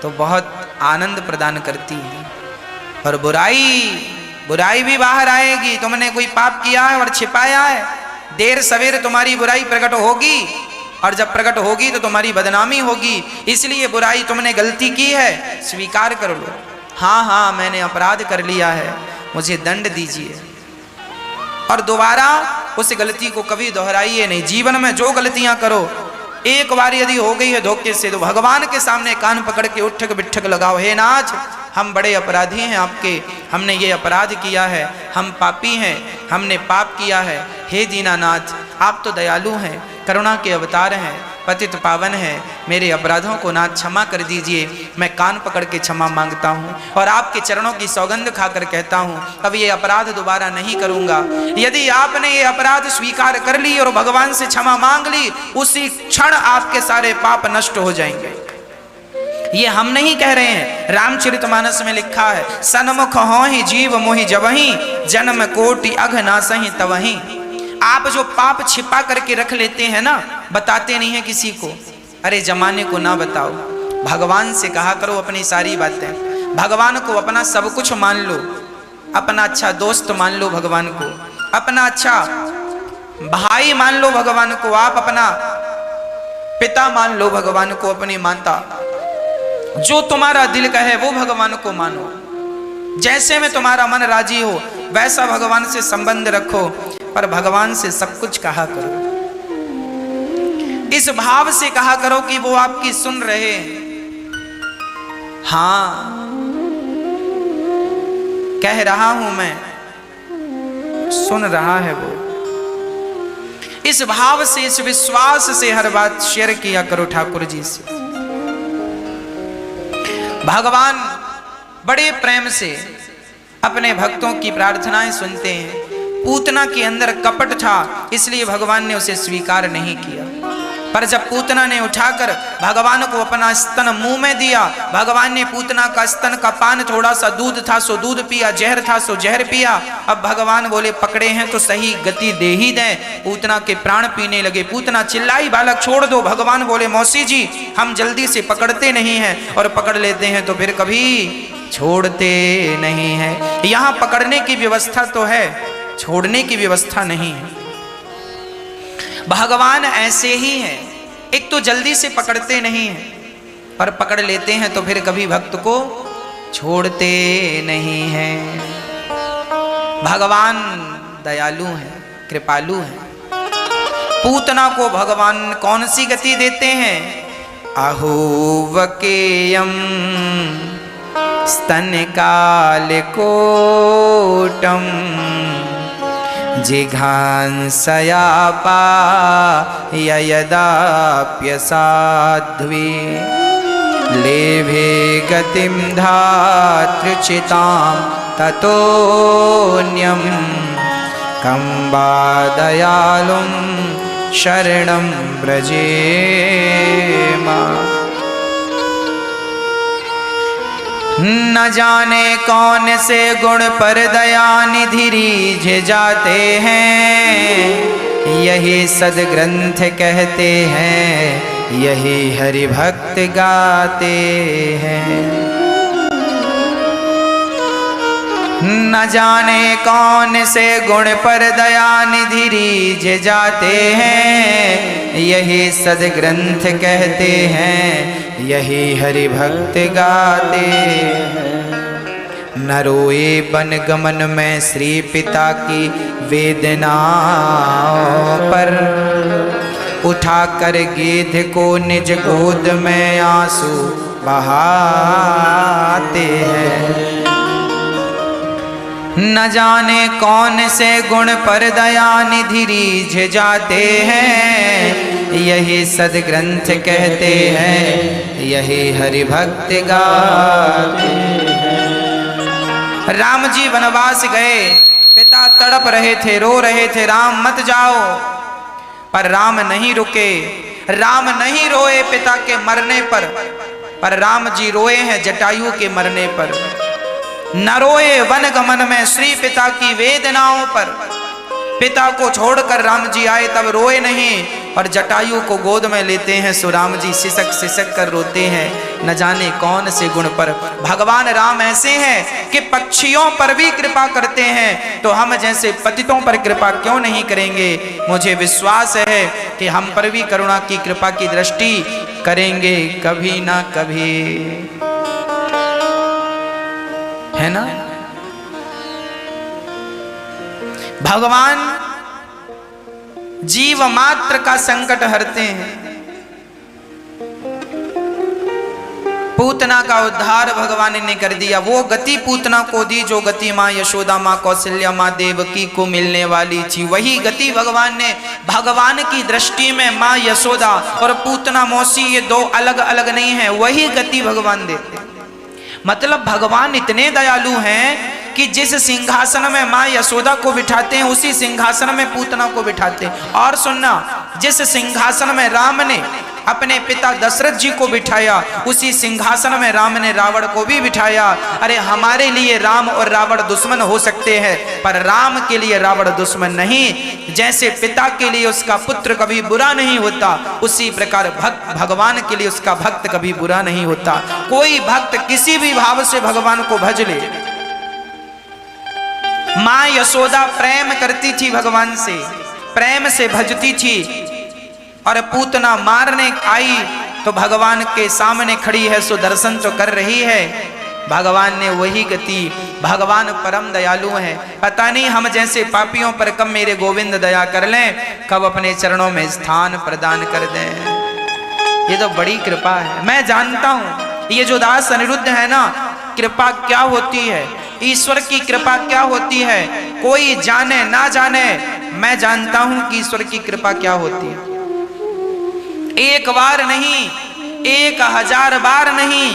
Speaker 1: तो बहुत आनंद प्रदान करती है। और बुराई भी बाहर आएगी। तुमने कोई पाप किया है और छिपाया है, देर सवेर तुम्हारी बुराई प्रकट होगी, और जब प्रकट होगी तो तुम्हारी बदनामी होगी। इसलिए बुराई तुमने गलती की है, स्वीकार कर लो। हाँ हाँ मैंने अपराध कर लिया है, मुझे दंड दीजिए, और दोबारा उस गलती को कभी दोहराइए नहीं। जीवन में जो गलतियां करो, एक बार यदि हो गई है धोखे से, तो भगवान के सामने कान पकड़ के उठक बिठक लगाओ, हे नाथ हम बड़े अपराधी हैं आपके, हमने ये अपराध किया है, हम पापी हैं, हमने पाप किया है। हे दीनानाथ आप तो दयालु हैं, करुणा के अवतार हैं, पतित पावन है, मेरे अपराधों को नाथ क्षमा कर दीजिए। मैं कान पकड़ के क्षमा मांगता हूँ और आपके चरणों की सौगंध खाकर कहता हूँ अब ये अपराध दोबारा नहीं करूँगा। यदि आपने ये अपराध स्वीकार कर ली और भगवान से क्षमा मांग ली, उसी क्षण आपके सारे पाप नष्ट हो जाएंगे। ये हम नहीं कह रहे हैं, रामचरितमानस में लिखा है, सन्मुख होहि जीव मोहि जबहि, जन्म कोटि अघ नासहि तवहि। आप जो पाप छिपा करके रख लेते हैं ना, बताते नहीं है किसी को, अरे जमाने को ना बताओ, भगवान से कहा करो अपनी सारी बातें। भगवान को अपना सब कुछ मान लो, अपना अच्छा दोस्त मान लो भगवान को, अपना अच्छा भाई मान लो भगवान को, आप अपना पिता मान लो भगवान को, अपनी माता, जो तुम्हारा दिल कहे वो भगवान को मानो। जैसे में तुम्हारा मन राजी हो वैसा भगवान से संबंध रखो, पर भगवान से सब कुछ कहा करो। इस भाव से कहा करो कि वो आपकी सुन रहे हैं। हाँ कह रहा हूं मैं, सुन रहा है वो। इस भाव से, इस विश्वास से हर बात शेयर किया करो ठाकुर जी से। भगवान बड़े प्रेम से अपने भक्तों की प्रार्थनाएं सुनते हैं। पूतना के अंदर कपट था, इसलिए भगवान ने उसे स्वीकार नहीं किया। पर जब पूतना ने उठाकर भगवान को अपना स्तन मुंह में दिया, भगवान ने पूतना का स्तन का पान, थोड़ा सा दूध था सो दूध पिया, जहर था सो जहर पिया। अब भगवान बोले पकड़े हैं तो सही गति दे ही दें। पूतना के प्राण पीने लगे। पूतना चिल्लाई बालक छोड़ दो। भगवान बोले मौसी जी हम जल्दी से पकड़ते नहीं हैं, और पकड़ लेते हैं तो फिर कभी छोड़ते नहीं हैं। यहाँ पकड़ने की व्यवस्था तो है, छोड़ने की व्यवस्था नहीं है। भगवान ऐसे ही हैं, एक तो जल्दी से पकड़ते नहीं हैं, और पकड़ लेते हैं तो फिर कभी भक्त को छोड़ते नहीं हैं। भगवान दयालु हैं, कृपालु हैं। पूतना को भगवान कौन सी गति देते हैं? अहोवकेयम स्तन काल कोटम जिघांसयापा यदाप्यसाध्वी लेभे गतिं धातृचितां ततोऽन्यं कम्बा दयालुं शरणं व्रजेम। न जाने कौन से गुण पर दया निधि रीझ जाते हैं, यही सदग्रंथ कहते हैं, यही हरि भक्त गाते हैं। न जाने कौन से गुण पर दया निधि रीझ जाते हैं, यही सदग्रंथ कहते हैं, यही हरि भक्त गाते हैं। न रोए बन गमन में श्री पिता की वेदना पर, उठा कर गिद्ध को निज गोद में आंसू बहाते हैं। न जाने कौन से गुण पर दया निधि रीझ जाते हैं, यही सदग्रंथ कहते हैं, यही हरि भक्त गाते हैं। राम जी वनवास गए, पिता तड़प रहे थे, रो रहे थे, राम मत जाओ, पर राम नहीं रुके। राम नहीं रोए पिता के मरने पर राम जी रोए हैं जटायु के मरने पर। न रोए वन गमन में श्री पिता की वेदनाओं पर। पिता को छोड़कर राम जी आए तब रोए नहीं, और जटायु को गोद में लेते हैं सो राम जी सिसक सिसक कर रोते हैं। न जाने कौन से गुण पर भगवान राम ऐसे हैं कि पक्षियों पर भी कृपा करते हैं, तो हम जैसे पतितों पर कृपा क्यों नहीं करेंगे। मुझे विश्वास है कि हम पर भी करुणा की कृपा की दृष्टि करेंगे कभी ना कभी, है ना। भगवान जीव मात्र का संकट हरते हैं। पूतना का उद्धार भगवान ने कर दिया। वो गति पूतना को दी जो गति माँ यशोदा, माँ कौशल्या, माँ देवकी को मिलने वाली थी। वही गति भगवान ने, भगवान की दृष्टि में माँ यशोदा और पूतना मौसी ये दो अलग अलग नहीं है, वही गति भगवान देते। मतलब भगवान इतने दयालु हैं कि जिस सिंहासन में माँ यशोदा को बिठाते हैं उसी सिंहासन में पूतना को बिठाते हैं। और सुनना, जिस सिंहासन में राम ने अपने पिता दशरथ जी को बिठाया उसी सिंहासन में राम ने रावण को भी बिठाया। अरे हमारे लिए राम और रावण दुश्मन हो सकते हैं, पर राम के लिए रावण दुश्मन नहीं। जैसे पिता के लिए उसका पुत्र कभी बुरा नहीं होता, उसी प्रकार भगवान के लिए उसका भक्त कभी बुरा नहीं होता। कोई भक्त किसी भी भाव से भगवान को भज ले। माँ यशोदा प्रेम करती थी भगवान से, प्रेम से भजती थी, और पूतना मारने आई तो भगवान के सामने खड़ी है सो दर्शन तो कर रही है। भगवान ने वही गति, भगवान परम दयालु है। पता नहीं हम जैसे पापियों पर कब मेरे गोविंद दया कर लें, कब अपने चरणों में स्थान प्रदान कर दें। ये तो बड़ी कृपा है। मैं जानता हूं ये जो दास अनिरुद्ध है ना, कृपा क्या होती है, ईश्वर की कृपा क्या होती है, कोई जाने ना जाने, मैं जानता हूं कि ईश्वर की कृपा क्या होती है। एक बार नहीं, 1000 बार नहीं,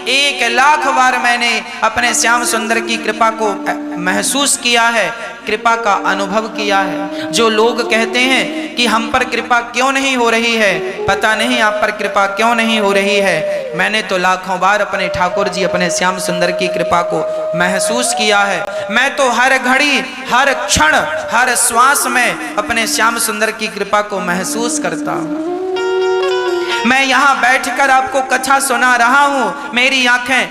Speaker 1: 1,00,000 बार मैंने अपने श्याम सुंदर की कृपा को महसूस किया है, कृपा का अनुभव किया है। जो लोग कहते हैं कि हम पर कृपा क्यों नहीं हो रही है, पता नहीं आप पर कृपा क्यों नहीं हो रही है। मैंने तो लाखों बार अपने ठाकुर जी, अपने श्याम सुंदर की कृपा को महसूस किया है। मैं तो हर घड़ी, हर क्षण, हर श्वास में अपने श्याम सुंदर की कृपा को महसूस करता हूँ। मैं यहाँ बैठकर आपको कथा सुना रहा हूँ, मेरी आंखें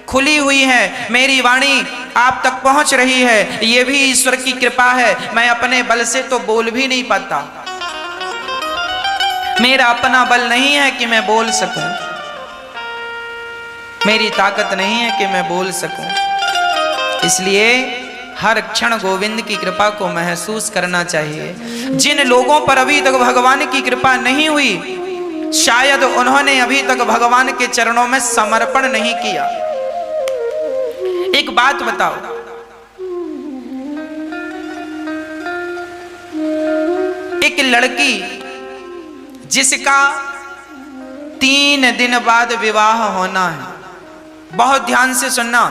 Speaker 1: खुली हुई हैं, मेरी वाणी आप तक पहुंच रही है, ये भी ईश्वर की कृपा है। मैं अपने बल से तो बोल भी नहीं पाता, मेरा अपना बल नहीं है कि मैं बोल सकूं, मेरी ताकत नहीं है कि मैं बोल सकूं। इसलिए हर क्षण गोविंद की कृपा को महसूस करना चाहिए। जिन लोगों पर अभी तक भगवान की कृपा नहीं हुई, शायद उन्होंने अभी तक भगवान के चरणों में समर्पण नहीं किया। एक बात बताओ, एक लड़की जिसका 3 दिन बाद विवाह होना है, बहुत ध्यान से सुनना,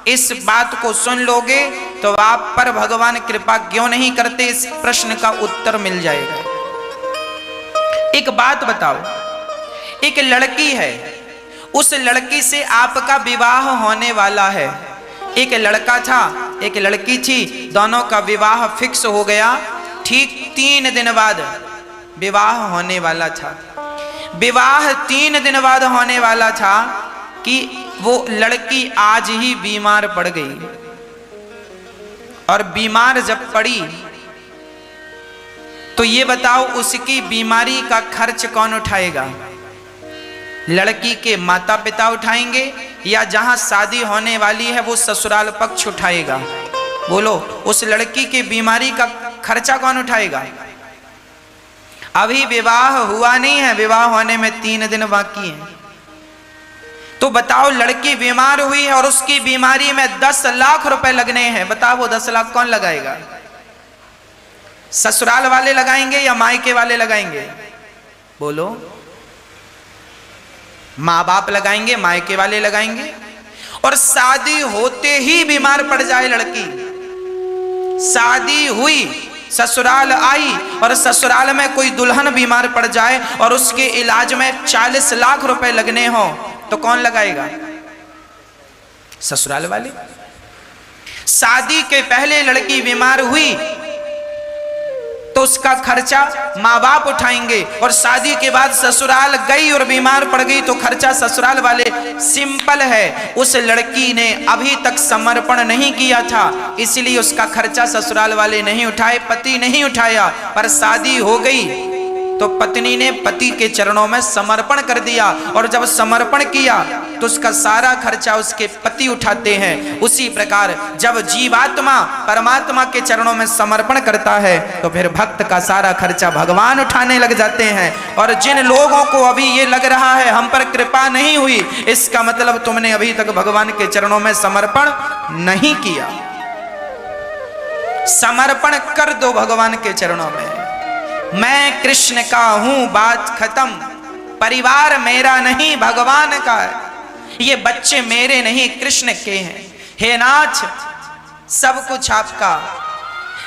Speaker 1: इस बात को सुन लोगे तो आप पर भगवान कृपा क्यों नहीं करते, इस प्रश्न का उत्तर मिल जाएगा। एक बात बताओ, एक लड़की है, उस लड़की से आपका विवाह होने वाला है। एक लड़का था, एक लड़की थी, दोनों का विवाह फिक्स हो गया। ठीक 3 दिन बाद विवाह होने वाला था। विवाह 3 दिन बाद होने वाला था कि वो लड़की आज ही बीमार पड़ गई, और बीमार जब पड़ी तो तो ये बताओ उसकी बीमारी का खर्च कौन उठाएगा? लड़की के माता पिता उठाएंगे या जहां शादी होने वाली है वो ससुराल पक्ष उठाएगा? बोलो, उस लड़की की बीमारी का खर्चा कौन उठाएगा? अभी विवाह हुआ नहीं है, विवाह होने में 3 दिन बाकी हैं। तो बताओ, लड़की बीमार हुई है और उसकी बीमारी में 10 लाख रुपए लगने हैं। बताओ वो 10 लाख कौन लगाएगा? ससुराल वाले लगाएंगे या मायके वाले लगाएंगे? बोलो, माँ बाप लगाएंगे, मायके वाले लगाएंगे? और शादी होते ही बीमार पड़ जाए लड़की, शादी हुई, ससुराल आई और ससुराल में कोई दुल्हन बीमार पड़ जाए और उसके इलाज में 40 लाख रुपए लगने हो, तो कौन लगाएगा? ससुराल वाले। शादी के पहले लड़की बीमार हुई तो उसका खर्चा माँ बाप उठाएंगे, और शादी के बाद ससुराल गई और बीमार पड़ गई तो खर्चा ससुराल वाले। सिंपल है, उस लड़की ने अभी तक समर्पण नहीं किया था, इसलिए उसका खर्चा ससुराल वाले नहीं उठाए, पति नहीं उठाया। पर शादी हो गई तो पत्नी ने पति के चरणों में समर्पण कर दिया, और जब समर्पण किया तो उसका सारा खर्चा उसके पति उठाते हैं। उसी प्रकार जब जीवात्मा परमात्मा के चरणों में समर्पण करता है तो फिर भक्त का सारा खर्चा भगवान उठाने लग जाते हैं। और जिन लोगों को अभी ये लग रहा है हम पर कृपा नहीं हुई, इसका मतलब तुमने अभी तक भगवान के चरणों में समर्पण नहीं किया। समर्पण कर दो भगवान के चरणों में। मैं कृष्ण का हूं, बात खत्म। परिवार मेरा नहीं, भगवान का है। ये बच्चे मेरे नहीं, कृष्ण के हैं। हे नाथ, सब कुछ आपका,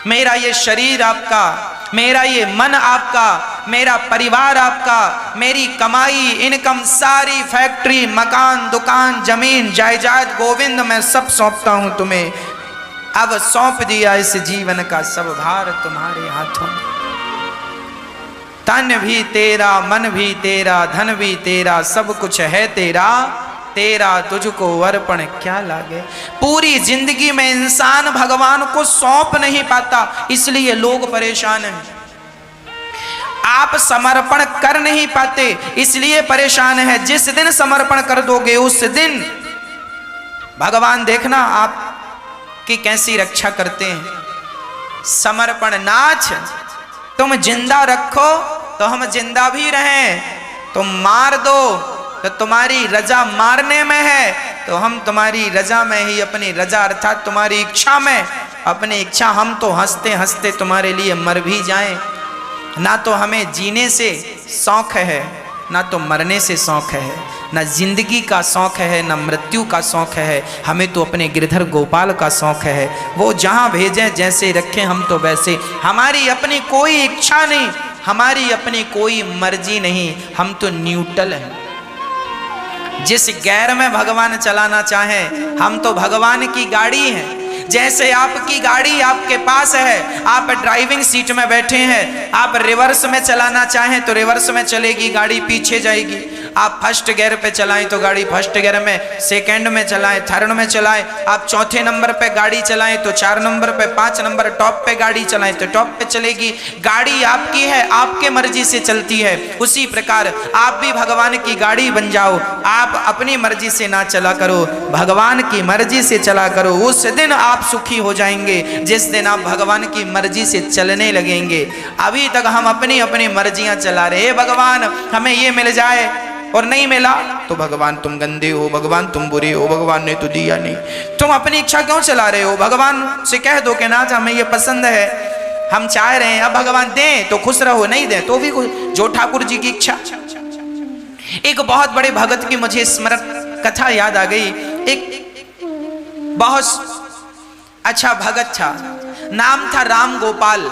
Speaker 1: मेरा ये शरीर आपका, मेरा ये मन आपका, मेरा परिवार आपका, मेरी कमाई इनकम सारी, फैक्ट्री मकान दुकान जमीन जायदाद गोविंद मैं सब सौंपता हूं तुम्हें। अब सौंप दिया इस जीवन का सब भार तुम्हारे हाथों में। तन भी तेरा, मन भी तेरा, धन भी तेरा, सब कुछ है तेरा, तेरा तुझको अर्पण क्या लागे। पूरी जिंदगी में इंसान भगवान को सौंप नहीं पाता, इसलिए लोग परेशान हैं। आप समर्पण कर नहीं पाते, इसलिए परेशान है। जिस दिन समर्पण कर दोगे उस दिन भगवान देखना आपकी कैसी रक्षा करते हैं। समर्पण नाच, तुम जिंदा रखो तो हम जिंदा भी रहें, तुम मार दो तो तुम्हारी रजा मारने में है, तो हम तुम्हारी रजा में ही, अपनी रजा अर्थात तुम्हारी इच्छा में, अपनी इच्छा, हम तो हंसते हंसते तुम्हारे लिए मर भी जाएं। ना तो हमें जीने से शौक है, ना तो मरने से शौक है, ना जिंदगी का शौक है, ना मृत्यु का शौक है। हमें तो अपने गिरधर गोपाल का शौक है। वो जहाँ भेजें, जैसे रखें हम तो वैसे। हमारी अपनी कोई इच्छा नहीं, हमारी अपनी कोई मर्जी नहीं, हम तो न्यूट्रल हैं। जिस गैर में भगवान चलाना चाहें, हम तो भगवान की गाड़ी हैं। जैसे आपकी गाड़ी आपके पास है, आप ड्राइविंग सीट में बैठे हैं, आप रिवर्स में चलाना चाहें तो रिवर्स में चलेगी, गाड़ी पीछे जाएगी। आप फर्स्ट गियर पे चलाएं तो गाड़ी फर्स्ट गियर में, सेकंड में चलाएं, थर्ड में चलाएं। आप चौथे नंबर पे गाड़ी चलाएं तो 4 नंबर पे, 5 नंबर टॉप पे गाड़ी चलाएं तो टॉप पे चलेगी। गाड़ी आपकी है, आपके मर्जी से चलती है। उसी प्रकार आप भी भगवान की गाड़ी बन जाओ। आप अपनी मर्जी से ना चला करो, भगवान की मर्जी से चला करो। उस दिन आप सुखी हो जाएंगे जिस दिन आप भगवान की मर्जी से चलने लगेंगे। अभी तक हम अपनी अपनी मर्जियां चला रहे। भगवान हमें ये मिल जाए, और नहीं मिला तो भगवान तुम गंदे हो, भगवान तुम बुरे हो, भगवान ने तो दिया नहीं। तुम अपनी इच्छा क्यों चला रहे हो? भगवान से कह दो कि नाथ हमें ये पसंद है, हम चाह रहे हैं, अब भगवान दें तो खुश रहो, नहीं दें तो भी जो ठाकुर जी की इच्छा। एक बहुत बड़े भगत की मुझे स्मरण कथा याद आ गई। एक बहुत अच्छा भगत था, नाम था राम गोपाल।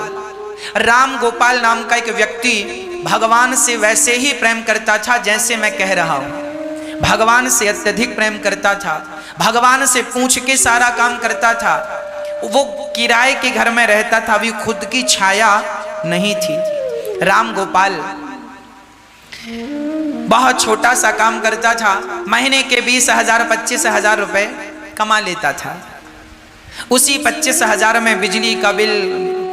Speaker 1: राम गोपाल नाम का एक व्यक्ति भगवान से वैसे ही प्रेम करता था जैसे मैं कह रहा हूं। भगवान से अत्यधिक प्रेम करता था, भगवान से पूछ के सारा काम करता था। वो किराए के घर में रहता था, अभी खुद की छाया नहीं थी। राम गोपाल बहुत छोटा सा काम करता था, महीने के 20,000 25,000 रुपए कमा लेता था। उसी 25,000 में बिजली का बिल,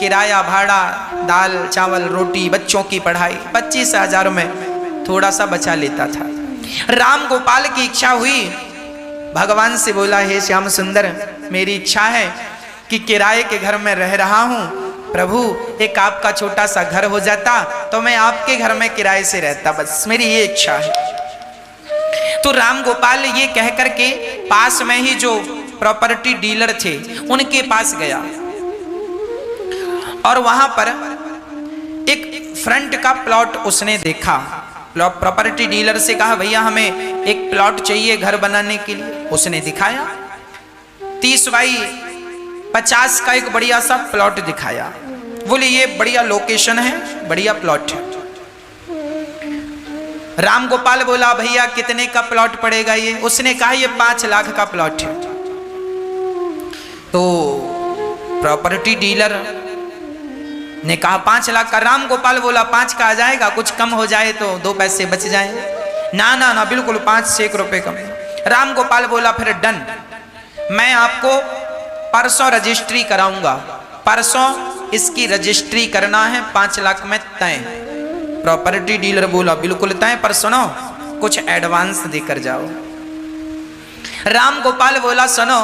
Speaker 1: किराया भाड़ा, दाल चावल रोटी, बच्चों की पढ़ाई 25,000 में थोड़ा सा बचा लेता था। राम गोपाल की इच्छा हुई, भगवान से बोला, हे श्याम सुंदर, मेरी इच्छा है कि किराए के घर में रह रहा हूं, प्रभु एक आपका छोटा सा घर हो जाता तो मैं आपके घर में किराए से रहता, बस मेरी ये इच्छा है। तो राम गोपाल ये कह करके पास में ही जो प्रॉपर्टी डीलर थे उनके पास गया और वहां पर एक फ्रंट का प्लॉट उसने देखा। प्रॉपर्टी डीलर से कहा, भैया हमें एक प्लॉट चाहिए घर बनाने के लिए। उसने दिखाया 30 बाई 50 का एक बढ़िया सा प्लॉट दिखाया। बोले ये बढ़िया लोकेशन है, बढ़िया प्लॉट है। राम गोपाल बोला, भैया कितने का प्लॉट पड़ेगा ये? उसने कहा ये 5 लाख का प्लॉट है। तो प्रॉपर्टी डीलर ने कहा 5 लाख का। राम गोपाल बोला 5 का आ जाएगा, कुछ कम हो जाए तो 2 पैसे बच जाए। ना ना ना, बिल्कुल 5 से 1 रुपए कम। राम गोपाल बोला फिर डन, मैं आपको परसों रजिस्ट्री कराऊंगा, परसों इसकी रजिस्ट्री करना है, 5 लाख में तय। प्रॉपर्टी डीलर बोला बिल्कुल तय, पर सुनो कुछ एडवांस देकर जाओ। राम गोपाल बोला सुनो,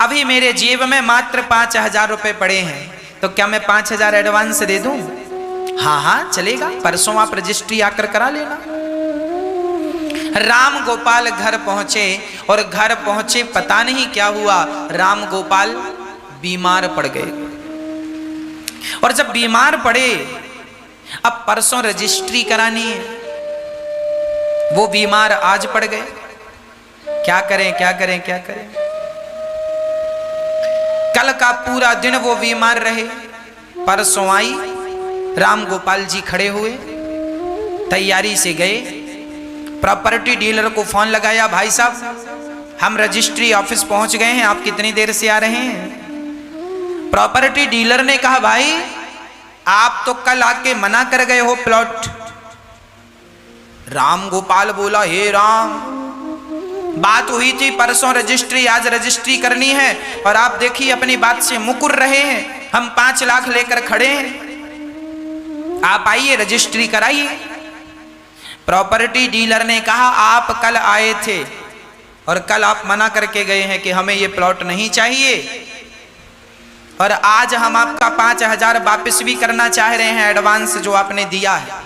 Speaker 1: अभी मेरे जेब में मात्र 5,000 रुपए पड़े हैं, तो क्या मैं 5,000 एडवांस दे दूं? हाँ हाँ चलेगा, परसों आप रजिस्ट्री आकर करा लेना। राम गोपाल घर पहुंचे और घर पहुंचे पता नहीं क्या हुआ, राम गोपाल बीमार पड़ गए। और जब बीमार पड़े, अब परसों रजिस्ट्री करानी है, वो बीमार आज पड़ गए। क्या करें क्या करें क्या करें? कल का पूरा दिन वो बीमार रहे। परसों आई, राम गोपाल जी खड़े हुए, तैयारी से गए, प्रॉपर्टी डीलर को फोन लगाया, भाई साहब हम रजिस्ट्री ऑफिस पहुंच गए हैं, आप कितनी देर से आ रहे हैं? प्रॉपर्टी डीलर ने कहा, भाई आप तो कल आके मना कर गए हो प्लॉट। राम गोपाल बोला, हे राम, बात हुई थी परसों रजिस्ट्री, आज रजिस्ट्री करनी है और आप देखिए अपनी बात से मुकुर रहे हैं। हम 5 लाख लेकर खड़े हैं, आप आइए रजिस्ट्री कराइए। प्रॉपर्टी डीलर ने कहा, आप कल आए थे और कल आप मना करके गए हैं कि हमें ये प्लॉट नहीं चाहिए, और आज हम आपका 5,000 वापस भी करना चाह रहे हैं, एडवांस जो आपने दिया है।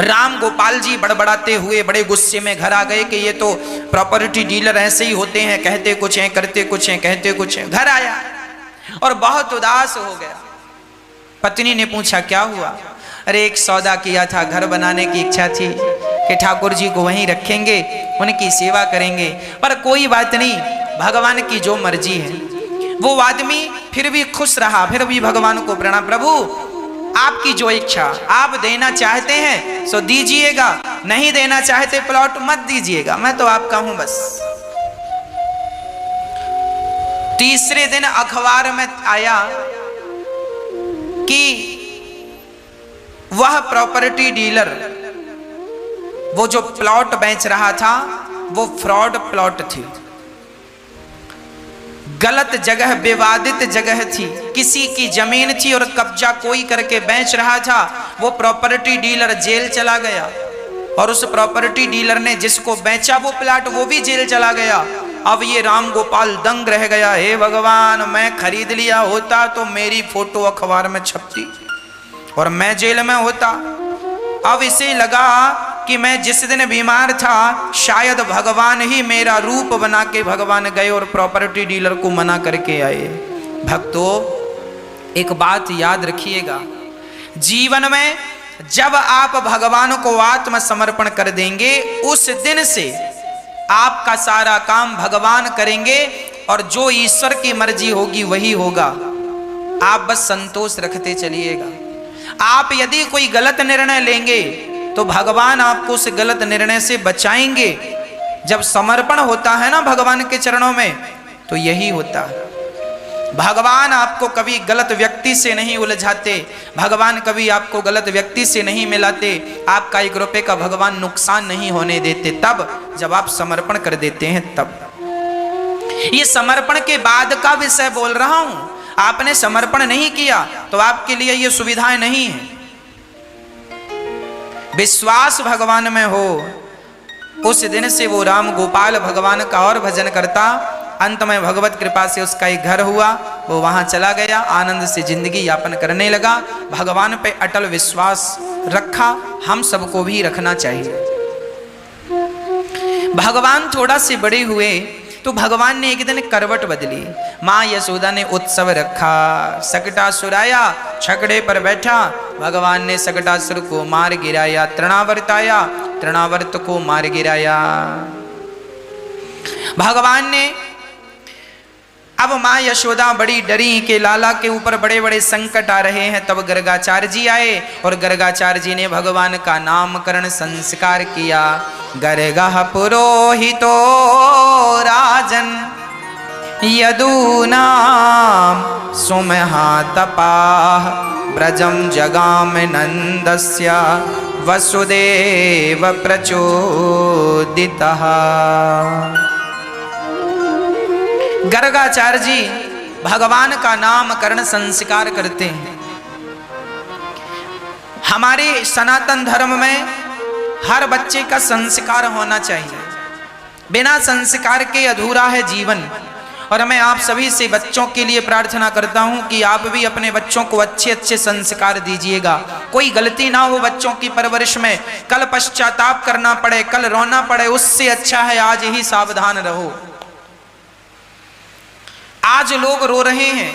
Speaker 1: राम गोपाल जी बड़बड़ाते हुए बड़े गुस्से में घर आ गए कि ये तो प्रॉपर्टी डीलर ऐसे ही होते हैं, कहते कुछ हैं करते कुछ हैं, कहते कुछ हैं। घर आया और बहुत उदास हो गया। पत्नी ने पूछा, क्या हुआ? अरे एक सौदा किया था, घर बनाने की इच्छा थी कि ठाकुर जी को वहीं रखेंगे, उनकी सेवा करेंगे, पर कोई बात नहीं, भगवान की जो मर्जी है। वो आदमी फिर भी खुश रहा, फिर भी भगवान को प्रणाम, प्रभु आपकी जो इच्छा, आप देना चाहते हैं सो दीजिएगा, नहीं देना चाहते प्लॉट मत दीजिएगा, मैं तो आपका हूं बस। तीसरे दिन अखबार में आया कि वह प्रॉपर्टी डीलर वो जो प्लॉट बेच रहा था वो फ्रॉड प्लॉट थी, गलत जगह, विवादित जगह थी, किसी की जमीन थी और कब्जा कोई करके बेच रहा था। वो प्रॉपर्टी डीलर जेल चला गया और उस प्रॉपर्टी डीलर ने जिसको बेचा वो प्लॉट, वो भी जेल चला गया। अब ये राम गोपाल दंग रह गया, हे भगवान, मैं खरीद लिया होता तो मेरी फोटो अखबार में छपती और मैं जेल में होता। अब इसे लगा कि मैं जिस दिन बीमार था शायद भगवान ही मेरा रूप बना के भगवान गए और प्रॉपर्टी डीलर को मना करके आए। भक्तों एक बात याद रखिएगा, जीवन में जब आप भगवान को आत्मसमर्पण कर देंगे उस दिन से आपका सारा काम भगवान करेंगे और जो ईश्वर की मर्जी होगी वही होगा। आप बस संतोष रखते चलिएगा। आप यदि कोई गलत निर्णय लेंगे तो भगवान आपको उस गलत निर्णय से बचाएंगे। जब समर्पण होता है ना भगवान के चरणों में तो यही होता है। भगवान आपको कभी गलत व्यक्ति से नहीं उलझाते, भगवान कभी आपको गलत व्यक्ति से नहीं मिलाते, आपका 1 रुपए का भगवान नुकसान नहीं होने देते, तब जब आप समर्पण कर देते हैं तब। ये समर्पण के बाद का विषय बोल रहा हूं। आपने समर्पण नहीं किया तो आपके लिए ये सुविधाएं नहीं है। विश्वास भगवान में हो, उस दिन से वो राम गोपाल भगवान का और भजन करता। अंत में भगवत कृपा से उसका एक घर हुआ, वो वहां चला गया, आनंद से जिंदगी यापन करने लगा। भगवान पे अटल विश्वास रखा, हम सबको भी रखना चाहिए। भगवान थोड़ा से बड़े हुए तो भगवान ने एक दिन करवट बदली। माँ यशोदा ने उत्सव रखा, सकटासुर आया, छकड़े पर बैठा। भगवान ने सकटासुर को मार गिराया, तृणावर्त आया, तृणावर्त को मार गिराया। भगवान ने अब माँ यशोदा बड़ी डरी कि लाला के ऊपर बड़े बड़े संकट आ रहे हैं। तब गर्गाचार्य जी आए और गर्गाचार्य जी ने भगवान का नामकरण संस्कार किया। गर्गः पुरोहितो राजन यदूनां सुमहातपाः ब्रजं जगाम नन्दस्य वसुदेव प्रचोदितः। गर्गाचार्य जी भगवान का नामकरण संस्कार करते हैं। हमारे सनातन धर्म में हर बच्चे का संस्कार होना चाहिए, बिना संस्कार के अधूरा है जीवन। और मैं आप सभी से बच्चों के लिए प्रार्थना करता हूं कि आप भी अपने बच्चों को अच्छे अच्छे संस्कार दीजिएगा। कोई गलती ना हो बच्चों की परवरिश में, कल पश्चाताप करना पड़े, कल रोना पड़े, उससे अच्छा है आज ही सावधान रहो। आज लोग रो रहे हैं,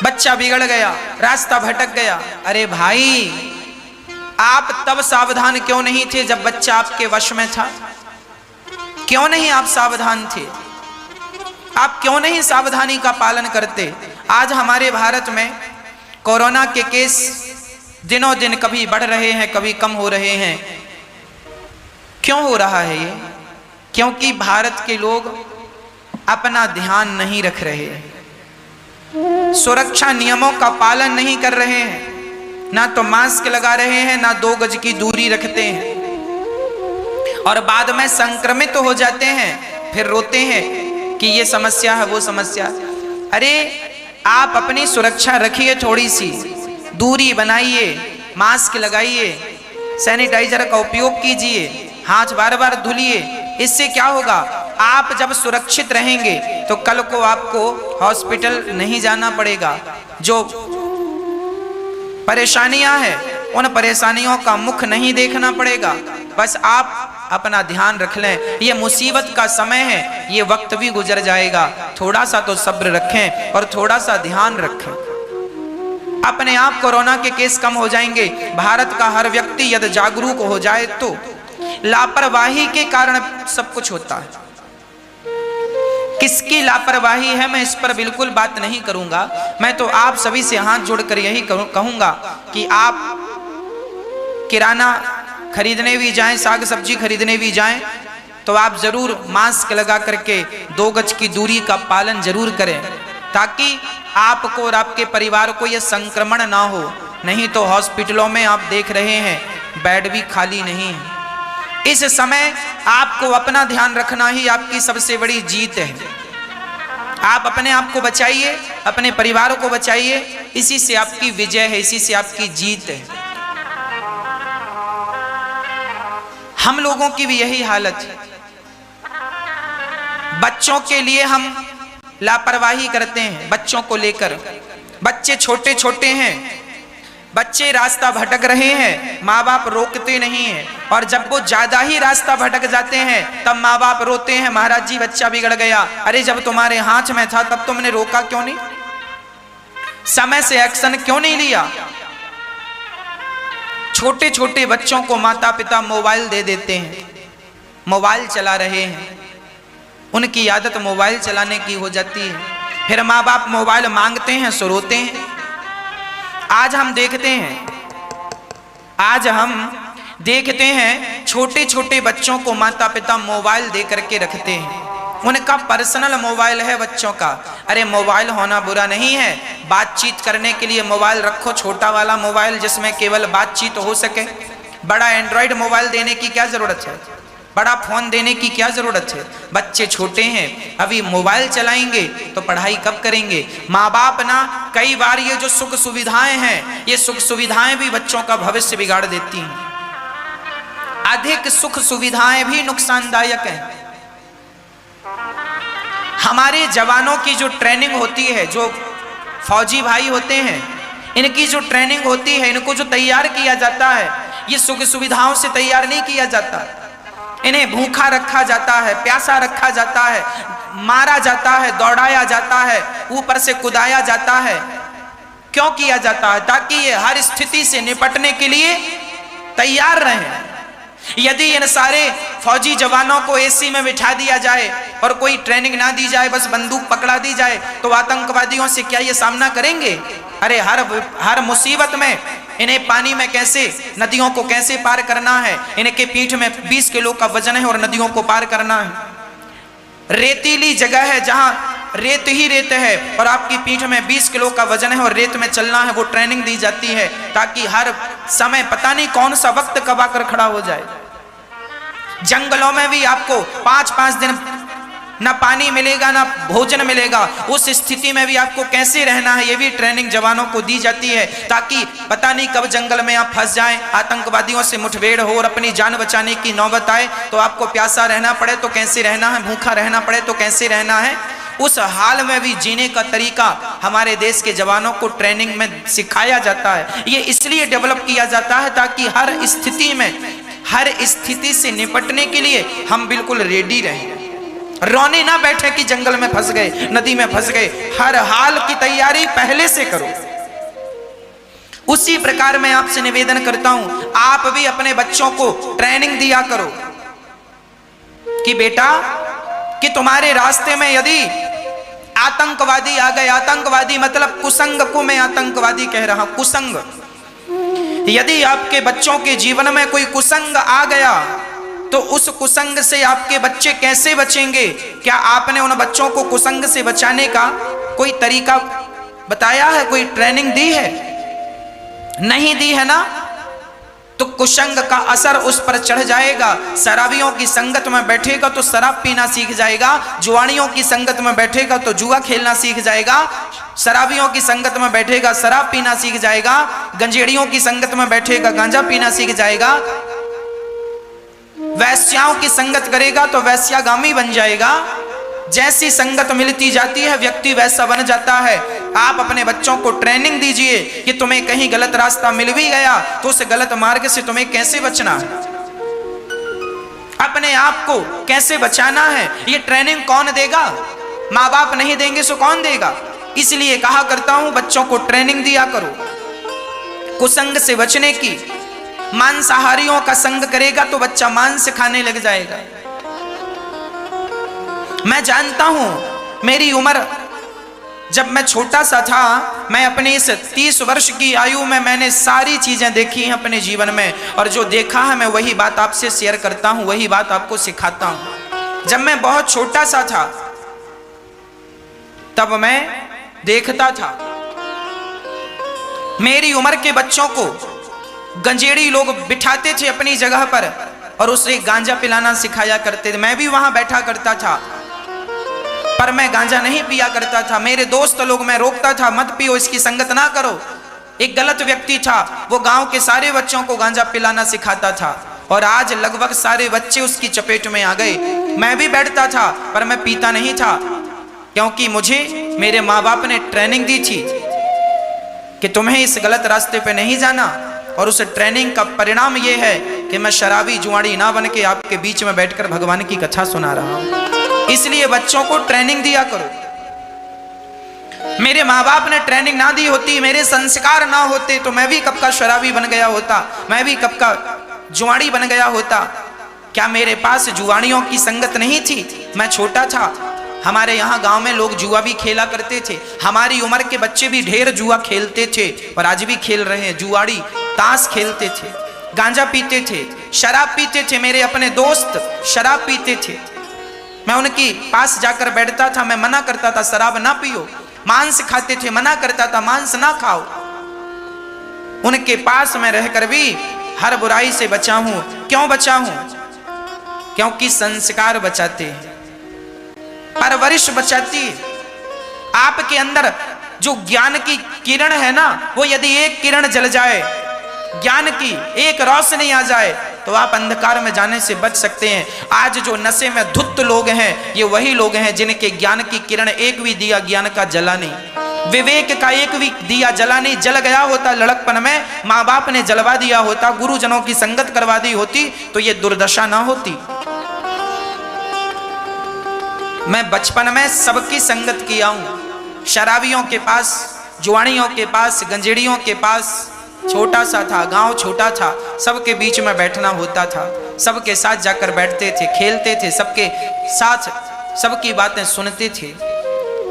Speaker 1: बच्चा बिगड़ गया, रास्ता भटक गया। अरे भाई, आप तब सावधान क्यों नहीं थे जब बच्चा आपके वश में था? क्यों नहीं आप सावधान थे? आप क्यों नहीं सावधानी का पालन करते? आज हमारे भारत में कोरोना के केस दिनों दिन कभी बढ़ रहे हैं, कभी कम हो रहे हैं। क्यों हो रहा है ये? क्योंकि भारत के लोग अपना ध्यान नहीं रख रहे हैं, सुरक्षा नियमों का पालन नहीं कर रहे हैं, ना तो मास्क लगा रहे हैं, ना 2 गज की दूरी रखते हैं, और बाद में संक्रमित हो जाते हैं, फिर रोते हैं कि ये समस्या है, वो समस्या। अरे आप अपनी सुरक्षा रखिए, थोड़ी सी दूरी बनाइए, मास्क लगाइए, सैनिटाइजर का उपयोग कीजिए, हाथ बार बार धुलिए। इससे क्या होगा? आप जब सुरक्षित रहेंगे तो कल को आपको हॉस्पिटल नहीं जाना पड़ेगा। जो परेशानियां हैं उन परेशानियों का मुख नहीं देखना पड़ेगा। बस आप अपना ध्यान रख लें। ये मुसीबत का समय है, ये वक्त भी गुजर जाएगा। थोड़ा सा तो सब्र रखें और थोड़ा सा ध्यान रखें। अपने आप कोरोना के केस कम हो जाएंगे। भारत का हर व्यक्ति यदि जागरूक हो जाए तो लापरवाही के कारण सब कुछ होता है। किसकी लापरवाही है मैं इस पर बिल्कुल बात नहीं करूंगा। मैं तो आप सभी से हाथ जोड़कर यही कहूंगा कि आप किराना खरीदने भी जाएं, साग सब्जी खरीदने भी जाएं, तो आप जरूर मास्क लगा करके 2 गज की दूरी का पालन जरूर करें, ताकि आपको और आपके परिवार को यह संक्रमण ना हो। नहीं तो हॉस्पिटलों में आप देख रहे हैं बेड भी खाली नहीं है। इस समय आपको अपना ध्यान रखना ही आपकी सबसे बड़ी जीत है। आप अपने आप को बचाइए, अपने परिवार को बचाइए, इसी से आपकी विजय है, इसी से आपकी जीत है। हम लोगों की भी यही हालत है। बच्चों के लिए हम लापरवाही करते हैं, बच्चों को लेकर। बच्चे छोटे छोटे हैं, बच्चे रास्ता भटक रहे हैं, माँ बाप रोकते नहीं हैं, और जब वो ज्यादा ही रास्ता भटक जाते हैं तब माँ बाप रोते हैं, महाराज जी बच्चा बिगड़ गया। अरे जब तुम्हारे हाथ में था तब तुमने रोका क्यों नहीं? समय से एक्शन क्यों नहीं लिया? छोटे छोटे बच्चों को माता पिता मोबाइल दे देते हैं, मोबाइल चला रहे हैं, उनकी आदत मोबाइल चलाने की हो जाती है। फिर माँ बाप मोबाइल मांगते हैं सो रोते हैं। आज हम देखते हैं छोटे छोटे बच्चों को माता पिता मोबाइल दे करके रखते हैं। उनका पर्सनल मोबाइल है बच्चों का। अरे मोबाइल होना बुरा नहीं है, बातचीत करने के लिए मोबाइल रखो, छोटा वाला मोबाइल जिसमें केवल बातचीत हो सके। बड़ा एंड्रॉयड मोबाइल देने की क्या जरूरत है? बड़ा फोन देने की क्या जरूरत है? बच्चे छोटे हैं, अभी मोबाइल चलाएंगे तो पढ़ाई कब करेंगे? माँ बाप ना कई बार ये जो सुख सुविधाएं हैं, ये सुख सुविधाएं भी बच्चों का भविष्य बिगाड़ देती हैं। अधिक सुख सुविधाएं भी नुकसानदायक हैं। हमारे जवानों की जो ट्रेनिंग होती है, जो फौजी भाई होते हैं, इनकी जो ट्रेनिंग होती है, इनको जो तैयार किया जाता है, ये सुख सुविधाओं से तैयार नहीं किया जाता। इन्हें भूखा रखा जाता है, प्यासा रखा जाता है, मारा जाता है, दौड़ाया जाता है, ऊपर से कुदाया जाता है। क्यों किया जाता है? ताकि ये हर स्थिति से निपटने के लिए तैयार रहें। यदि इन सारे फौजी जवानों को एसी में बिठा दिया जाए और कोई ट्रेनिंग ना दी जाए, बस बंदूक पकड़ा दी जाए, तो आतंकवादियों से क्या ये सामना करेंगे? अरे हर मुसीबत में इन्हें पानी में कैसे, नदियों को कैसे पार करना है, इनके पीठ में 20 किलो का वजन है और नदियों को पार करना है। रेतीली जगह है जहां रेत ही रेत है और आपकी पीठ में 20 किलो का वजन है और रेत में चलना है, वो ट्रेनिंग दी जाती है ताकि हर समय पता नहीं कौन सा वक्त कब आकर खड़ा हो जाए। जंगलों में भी आपको 5-5 दिन ना पानी मिलेगा ना भोजन मिलेगा, उस स्थिति में भी आपको कैसे रहना है, ये भी ट्रेनिंग जवानों को दी जाती है ताकि पता नहीं कब जंगल में आप फंस जाएं, आतंकवादियों से मुठभेड़ हो और अपनी जान बचाने की नौबत आए तो आपको प्यासा रहना पड़े तो कैसे रहना है, भूखा रहना पड़े तो कैसे रहना है। उस हाल में भी जीने का तरीका हमारे देश के जवानों को ट्रेनिंग में सिखाया जाता है। ये इसलिए डेवलप किया जाता है ताकि हर स्थिति में, हर स्थिति से निपटने के लिए हम बिल्कुल रेडी रहें। रोने ना बैठे कि जंगल में फंस गए, नदी में फंस गए। हर हाल की तैयारी पहले से करो। उसी प्रकार मैं आपसे निवेदन करता हूं, आप भी अपने बच्चों को ट्रेनिंग दिया करो कि बेटा, कि तुम्हारे रास्ते में यदि आतंकवादी आ गए, आतंकवादी मतलब कुसंग को मैं आतंकवादी कह रहा हूं, कुसंग। यदि आपके बच्चों के जीवन में कोई कुसंग आ गया तो उस कुसंग से आपके बच्चे कैसे बचेंगे? क्या आपने उन बच्चों को कुसंग से बचाने का कोई तरीका बताया है, कोई ट्रेनिंग दी है? नहीं दी है ना, तो कुसंग का असर उस पर चढ़ जाएगा। शराबियों की संगत में बैठेगा तो शराब पीना सीख जाएगा, जुआड़ियों की संगत में बैठेगा तो जुआ खेलना सीख जाएगा, शराबियों की संगत में बैठेगा शराब पीना सीख जाएगा, गंजेड़ियों की संगत में बैठेगा गांजा पीना सीख जाएगा, वैश्याओं की संगत करेगा तो वैश्यागामी बन जाएगा। जैसी संगत मिलती जाती है व्यक्ति वैसा बन जाता है। आप अपने बच्चों को ट्रेनिंग दीजिए कि तुम्हें कहीं गलत रास्ता मिल भी गया तो उस गलत मार्ग से तुम्हें कैसे बचना है, अपने आप को कैसे बचाना है। ये ट्रेनिंग कौन देगा? माँ बाप नहीं देंगे सो कौन देगा? इसलिए कहा करता हूं, बच्चों को ट्रेनिंग दिया करो कुसंग से बचने की। मांसाहारियों का संग करेगा तो बच्चा मांस खाने लग जाएगा। मैं जानता हूं, मेरी उम्र जब मैं छोटा सा था, मैं अपनी इस 30 वर्ष की आयु में मैंने सारी चीजें देखी हैं अपने जीवन में, और जो देखा है मैं वही बात आपसे शेयर करता हूं, वही बात आपको सिखाता हूं। जब मैं बहुत छोटा सा था तब मैं देखता था मेरी उम्र के बच्चों को गंजेड़ी लोग बिठाते थे अपनी जगह पर और उसे गांजा पिलाना सिखाया करते थे। मैं भी वहां बैठा करता था पर मैं गांजा नहीं पिया करता था। मेरे दोस्त लोग, मैं रोकता था, मत पियो, इसकी संगत ना करो। एक गलत व्यक्ति था, वो गांव के सारे बच्चों को गांजा पिलाना सिखाता था और आज लगभग सारे बच्चे उसकी चपेट में आ गए। मैं भी बैठता था पर मैं पीता नहीं था, क्योंकि मुझे मेरे माँ बाप ने ट्रेनिंग दी थी कि तुम्हें इस गलत रास्ते पे नहीं जाना। और उस ट्रेनिंग का परिणाम यह है कि मैं शराबी जुआड़ी ना बन के आपके बीच में बैठकर भगवान की कथा सुना रहा हूं। इसलिए बच्चों को ट्रेनिंग दिया करो। मेरे माँ बाप ने ट्रेनिंग ना दी होती, मेरे संस्कार ना होते तो मैं भी कब का शराबी बन गया होता, मैं भी कब का जुआड़ी बन गया होता। क्या मेरे पास जुआड़ियों की संगत नहीं थी? मैं छोटा था, हमारे यहाँ गांव में लोग जुआ भी खेला करते थे। हमारी उम्र के बच्चे भी ढेर जुआ खेलते थे और आज भी खेल रहे हैं। जुआड़ी ताश खेलते थे, गांजा पीते थे, शराब पीते थे। मेरे अपने दोस्त शराब पीते थे, मैं उनके पास जाकर बैठता था, मैं मना करता था शराब ना पियो। मांस खाते थे, मना करता था मांस ना खाओ। उनके पास में रहकर भी हर बुराई से बचा हूं। क्यों बचा हूं? क्योंकि संस्कार बचाते हैं, परवरिश बचाती है। आपके अंदर जो ज्ञान की किरण है ना, वो यदि एक किरण जल जाए, ज्ञान की एक रोशनी आ जाए, तो आप अंधकार में जाने से बच सकते हैं। आज जो नशे में धुत लोग हैं, ये वही लोग हैं जिनके ज्ञान की किरण एक भी दिया ज्ञान का जला नहीं, विवेक का एक भी दिया जला नहीं। जल गया होता लड़कपन में, माँ बाप ने जलवा दिया होता, गुरुजनों की संगत करवा दी होती, तो ये दुर्दशा ना होती। मैं बचपन में सबकी संगत किया हूं, शराबियों के पास, जुआनियों के पास, गंजेड़ियों के पास। छोटा सा था गांव, छोटा था, सबके बीच में बैठना होता था, सबके साथ जाकर बैठते थे, खेलते थे, सबके साथ सबकी बातें सुनते थे,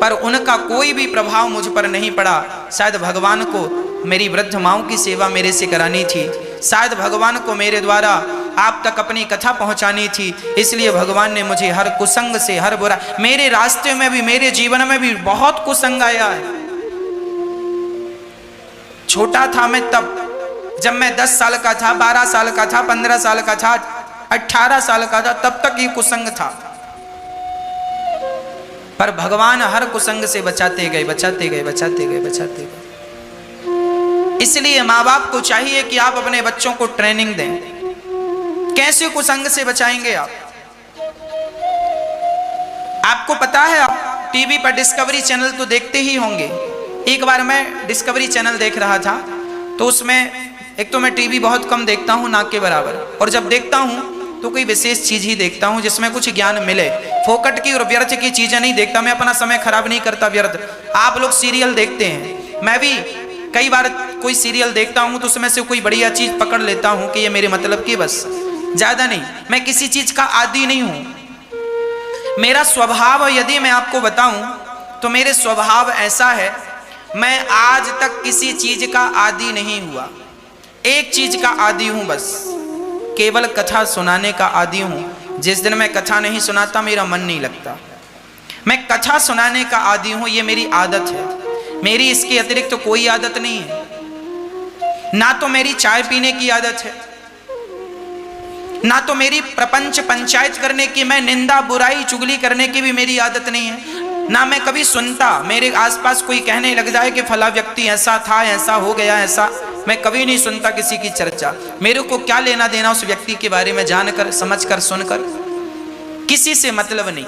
Speaker 1: पर उनका कोई भी प्रभाव मुझ पर नहीं पड़ा। शायद भगवान को मेरी वृद्ध माँओं की सेवा मेरे से करानी थी, शायद भगवान को मेरे द्वारा आप तक अपनी कथा पहुंचानी थी, इसलिए भगवान ने मुझे हर कुसंग से, हर बुरा, मेरे रास्ते में भी, मेरे जीवन में भी बहुत कुसंग आया है। छोटा था मैं तब, जब मैं 10 साल का था, 12 साल का था, 15 साल का था, 18 साल का था, तब तक ये कुसंग था। पर भगवान हर कुसंग से बचाते गए, बचाते गए, बचाते गए, बचाते गए। इसलिए माँ बाप को चाहिए कि आप अपने बच्चों को ट्रेनिंग दें। कैसे कुसंग से बचाएंगे आप? आपको पता है, आप टीवी पर डिस्कवरी चैनल तो देखते ही होंगे। एक बार मैं डिस्कवरी चैनल देख रहा था, तो उसमें एक तो मैं टीवी बहुत कम देखता हूँ, ना के बराबर, और जब देखता हूँ तो कोई विशेष चीज ही देखता हूँ जिसमें कुछ ज्ञान मिले। फोकट की और व्यर्थ की चीजें नहीं देखता, मैं अपना समय खराब नहीं करता व्यर्थ। आप लोग सीरियल देखते हैं, मैं भी कई बार कोई सीरियल देखता हूँ तो उसमें से कोई बढ़िया चीज पकड़ लेता हूँ कि ये मेरे मतलब की, बस, ज्यादा नहीं। मैं किसी चीज का आदी नहीं हूं। मेरा स्वभाव यदि मैं आपको बताऊं तो मेरे स्वभाव ऐसा है, मैं आज तक किसी चीज का आदी नहीं हुआ। एक चीज का आदी हूं बस, केवल कथा सुनाने का आदी हूं। जिस दिन मैं कथा नहीं सुनाता मेरा मन नहीं लगता। मैं कथा सुनाने का आदी हूं, ये मेरी आदत है। मेरी इसके अतिरिक्त तो कोई आदत नहीं है। ना तो मेरी चाय पीने की आदत है, ना तो मेरी प्रपंच पंचायत करने की, मैं निंदा बुराई चुगली करने की भी मेरी आदत नहीं है। ना मैं कभी सुनता, मेरे आसपास कोई कहने लग जाए कि फला व्यक्ति ऐसा था, ऐसा हो गया, ऐसा, मैं कभी नहीं सुनता किसी की चर्चा। मेरे को क्या लेना देना उस व्यक्ति के बारे में, जानकर, समझकर, सुनकर, किसी से मतलब नहीं।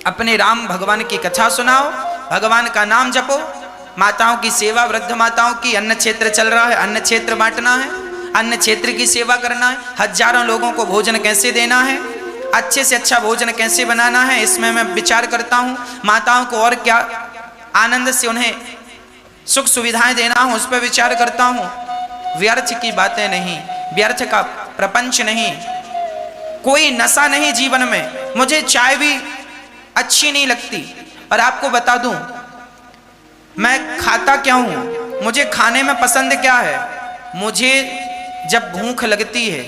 Speaker 1: अपने राम भगवान की कथा सुनाओ, भगवान का नाम जपो, माताओं की सेवा, वृद्ध माताओं की, अन्न क्षेत्र चल रहा है, अन्न क्षेत्र बांटना है, अन्न क्षेत्र की सेवा करना है, हजारों लोगों को भोजन कैसे देना है, अच्छे से अच्छा भोजन कैसे बनाना है, इसमें मैं विचार करता हूँ। माताओं को और क्या आनंद से उन्हें सुख सुविधाएं देना हूँ, उस पर विचार करता हूँ। व्यर्थ की बातें नहीं, व्यर्थ का प्रपंच नहीं, कोई नशा नहीं जीवन में। मुझे चाय भी अच्छी नहीं लगती, और आपको बता दूं मैं खाता क्या हूं, मुझे खाने में पसंद क्या है। मुझे जब भूख लगती है,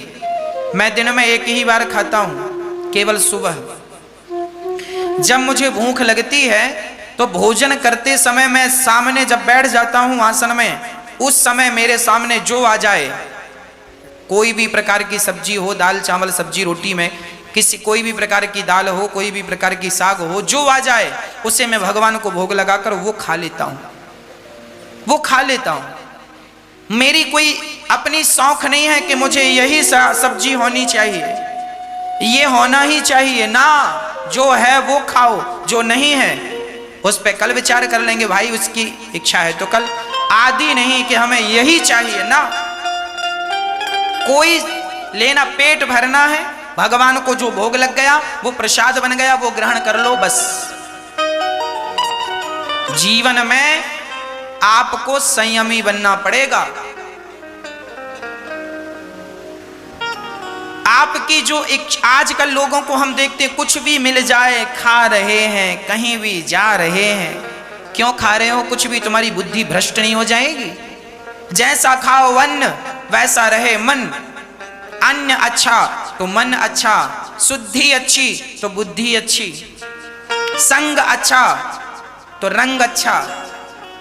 Speaker 1: मैं दिन में एक ही बार खाता हूं, केवल सुबह। जब मुझे भूख लगती है तो भोजन करते समय मैं सामने जब बैठ जाता हूं आसन में, उस समय मेरे सामने जो आ जाए, कोई भी प्रकार की सब्जी हो, दाल चावल सब्जी रोटी में, किसी कोई भी प्रकार की दाल हो, कोई भी प्रकार की साग हो, जो आ जाए उसे मैं भगवान को भोग लगाकर वो खा लेता हूं, वो खा लेता हूं। मेरी कोई अपनी शौक नहीं है कि मुझे यही सब्जी होनी चाहिए, ये होना ही चाहिए ना। जो है वो खाओ, जो नहीं है उस पे कल विचार कर लेंगे। भाई उसकी इच्छा है तो कल, आदि नहीं कि हमें यही चाहिए ना। कोई लेना, पेट भरना है, भगवान को जो भोग लग गया वो प्रसाद बन गया, वो ग्रहण कर लो बस। जीवन में आपको संयमी बनना पड़ेगा। आपकी जो आजकल लोगों को हम देखते हैं, कुछ भी मिल जाए खा रहे हैं, कहीं भी जा रहे हैं। क्यों खा रहे हो? कुछ भी तुम्हारी बुद्धि भ्रष्ट नहीं हो जाएगी? जैसा खाओ अन्न वैसा रहे मन। अन्न अच्छा तो मन अच्छा, शुद्धि अच्छी तो बुद्धि अच्छी, संग अच्छा तो रंग अच्छा।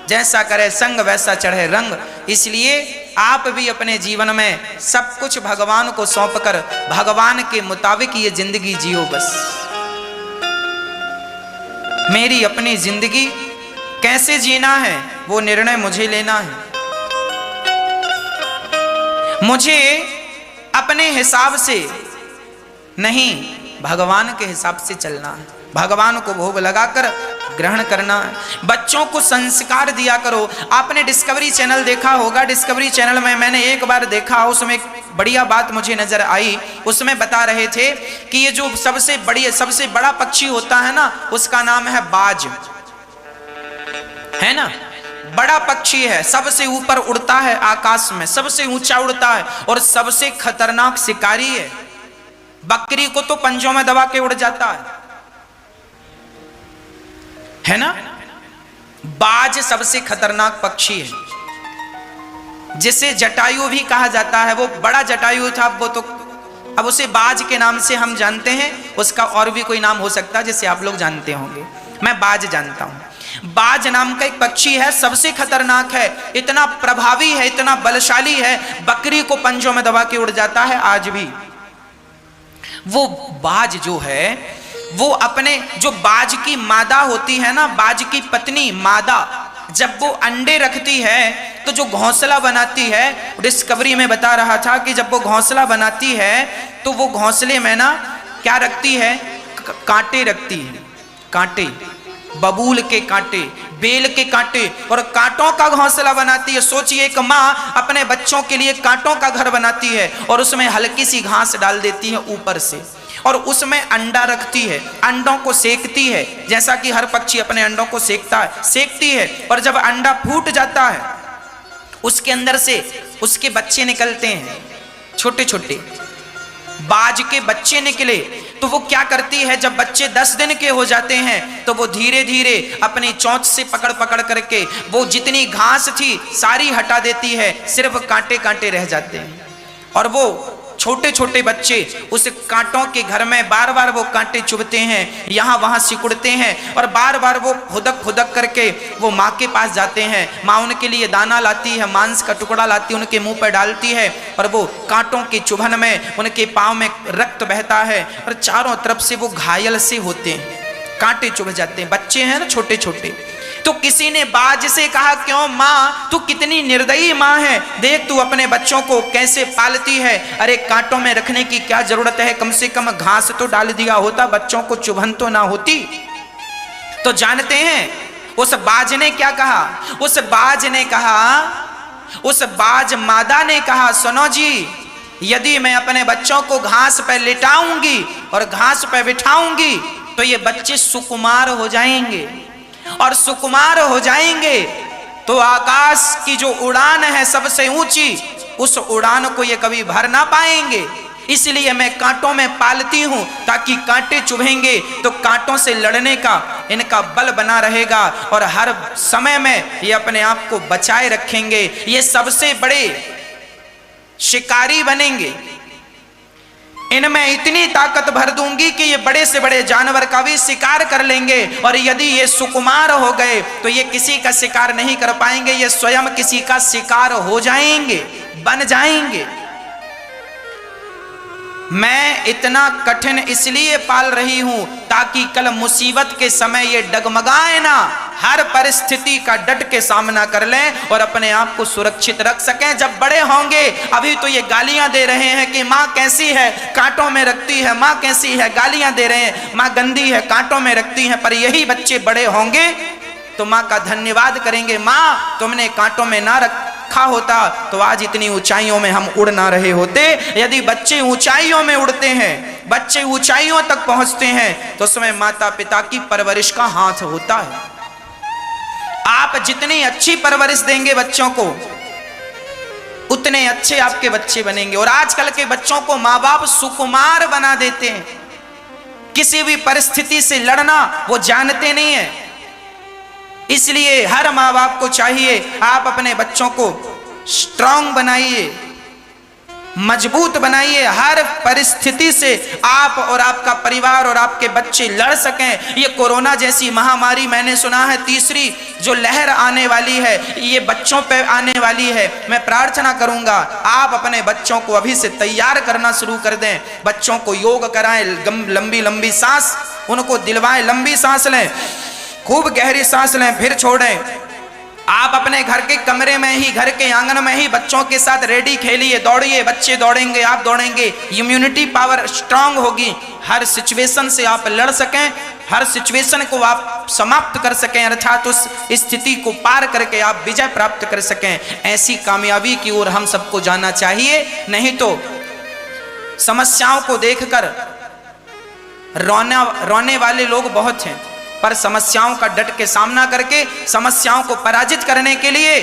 Speaker 1: जैसा करे संग वैसा चढ़े रंग। इसलिए आप भी अपने जीवन में सब कुछ भगवान को सौंपकर भगवान के मुताबिक ये जिंदगी जियो। बस मेरी अपनी जिंदगी कैसे जीना है वो निर्णय मुझे लेना है। मुझे अपने हिसाब से नहीं, भगवान के हिसाब से चलना है। भगवान को भोग लगाकर ग्रहण करना है। बच्चों को संस्कार दिया करो। आपने डिस्कवरी चैनल देखा होगा। डिस्कवरी चैनल में मैंने एक बार देखा, उसमें एक बढ़िया बात मुझे नजर आई। उसमें बता रहे थे कि ये जो सबसे बड़ा पक्षी होता है ना, उसका नाम है बाज, है ना। बड़ा पक्षी है, सबसे ऊपर उड़ता है आकाश में, सबसे ऊंचा उड़ता है और सबसे खतरनाक शिकारी है। बकरी को तो पंजों में दबा के उड़ जाता है ना। बाज सबसे खतरनाक पक्षी है, जिसे जटायु भी कहा जाता है। वो बड़ा जटायु था, वो तो अब उसे बाज के नाम से हम जानते हैं। उसका और भी कोई नाम हो सकता है जिसे आप लोग जानते होंगे। मैं बाज जानता हूं। बाज नाम का एक पक्षी है, सबसे खतरनाक है, इतना प्रभावी है, इतना बलशाली है, बकरी को पंजों में दबा के उड़ जाता है आज भी। वो बाज जो है, वो अपने जो बाज की मादा होती है ना, बाज की पत्नी मादा, जब वो अंडे रखती है तो जो घोंसला बनाती है, डिस्कवरी में बता रहा था कि जब वो घोंसला बनाती है तो वो घोंसले में ना क्या रखती है, कांटे रखती है। कांटे, बबूल के कांटे, बेल के कांटे, और कांटों का घोंसला बनाती है। सोचिए एक माँ अपने बच्चों के लिए कांटों का घर बनाती है और उसमें हल्की सी घास डाल देती है ऊपर से, और उसमें अंडा रखती है, अंडों को सेकती है, जैसा कि हर पक्षी अपने अंडों को सेकती है। और जब अंडा फूट जाता है, उसके अंदर से उसके बच्चे निकलते हैं, छोटे छोटे बाज के बच्चे निकले। तो वो क्या करती है, जब बच्चे 10 दिन के हो जाते हैं तो वो धीरे धीरे अपनी चोंच से पकड़ पकड़ करके वो जितनी घास थी सारी हटा देती है, सिर्फ कांटे कांटे रह जाते हैं। और वो छोटे छोटे बच्चे उस कांटों के घर में बार बार वो कांटे चुभते हैं, यहाँ वहाँ सिकुड़ते हैं, और बार बार वो खुदक खुदक करके वो माँ के पास जाते हैं। माँ उनके लिए दाना लाती है, मांस का टुकड़ा लाती है, उनके मुंह पर डालती है, और वो कांटों के चुभन में उनके पाँव में रक्त बहता है और चारों तरफ से वो घायल से होते हैं, कांटे चुभ जाते हैं। बच्चे हैं ना छोटे छोटे। तो किसी ने बाज से कहा, क्यों माँ, तू कितनी निर्दयी माँ है, देख तू अपने बच्चों को कैसे पालती है। अरे कांटों में रखने की क्या जरूरत है, कम से कम घास तो डाल दिया होता, बच्चों को चुभन तो ना होती। तो जानते हैं उस बाज ने क्या कहा, उस बाज ने कहा, उस बाज मादा ने कहा, सुनो जी, यदि मैं अपने बच्चों को घास पर लिटाऊंगी और घास पर बिठाऊंगी तो ये बच्चे सुकुमार हो जाएंगे, और सुकुमार हो जाएंगे तो आकाश की जो उड़ान है सबसे ऊंची, उस उड़ान को ये कभी भर ना पाएंगे। इसलिए मैं कांटों में पालती हूं, ताकि कांटे चुभेंगे तो कांटों से लड़ने का इनका बल बना रहेगा, और हर समय में ये अपने आप को बचाए रखेंगे। ये सबसे बड़े शिकारी बनेंगे। इनमें इतनी ताकत भर दूंगी कि ये बड़े से बड़े जानवर का भी शिकार कर लेंगे, और यदि ये सुकुमार हो गए तो ये किसी का शिकार नहीं कर पाएंगे, ये स्वयं किसी का शिकार हो जाएंगे, बन जाएंगे। मैं इतना कठिन इसलिए पाल रही हूं ताकि कल मुसीबत के समय ये डगमगाए ना, हर परिस्थिति का डट के सामना कर लें और अपने आप को सुरक्षित रख सकें। जब बड़े होंगे, अभी तो ये गालियां दे रहे हैं कि माँ कैसी है, कांटों में रखती है, माँ कैसी है, गालियां दे रहे हैं, माँ गंदी है, कांटों में रखती है, पर यही बच्चे बड़े होंगे तो माँ का धन्यवाद करेंगे, माँ तुमने कांटों में ना रखा होता तो आज इतनी ऊंचाइयों में हम उड़ ना रहे होते। यदि बच्चे ऊंचाइयों में उड़ते हैं, बच्चे ऊंचाइयों तक पहुंचते हैं, तो उसमें माता पिता की परवरिश का हाथ होता है। आप जितनी अच्छी परवरिश देंगे बच्चों को, उतने अच्छे आपके बच्चे बनेंगे। और आजकल के बच्चों को माँ बाप सुकुमार बना देते हैं, किसी भी परिस्थिति से लड़ना वो जानते नहीं है। इसलिए हर माँ बाप को चाहिए आप अपने बच्चों को स्ट्रांग बनाइए, मजबूत बनाइए, हर परिस्थिति से आप और आपका परिवार और आपके बच्चे लड़ सकें। ये कोरोना जैसी महामारी, मैंने सुना है तीसरी जो लहर आने वाली है ये बच्चों पे आने वाली है। मैं प्रार्थना करूंगा आप अपने बच्चों को अभी से तैयार करना शुरू कर दें। बच्चों को योग कराएं, लंबी लंबी सांस उनको दिलवाएं, लंबी सांस लें, खूब गहरी सांस लें, फिर छोड़ें। आप अपने घर के कमरे में ही, घर के आंगन में ही बच्चों के साथ रेडी खेलिए, दौड़िए, बच्चे दौड़ेंगे, आप दौड़ेंगे, इम्यूनिटी पावर स्ट्रांग होगी। हर सिचुएशन से आप लड़ सकें, हर सिचुएशन को आप समाप्त कर सकें, अर्थात उस स्थिति को पार करके आप विजय प्राप्त कर सकें। ऐसी कामयाबी की ओर हम सबको जाना चाहिए। नहीं तो समस्याओं को देखकर रोने वाले लोग बहुत हैं, पर समस्याओं का डट के सामना करके समस्याओं को पराजित करने के लिए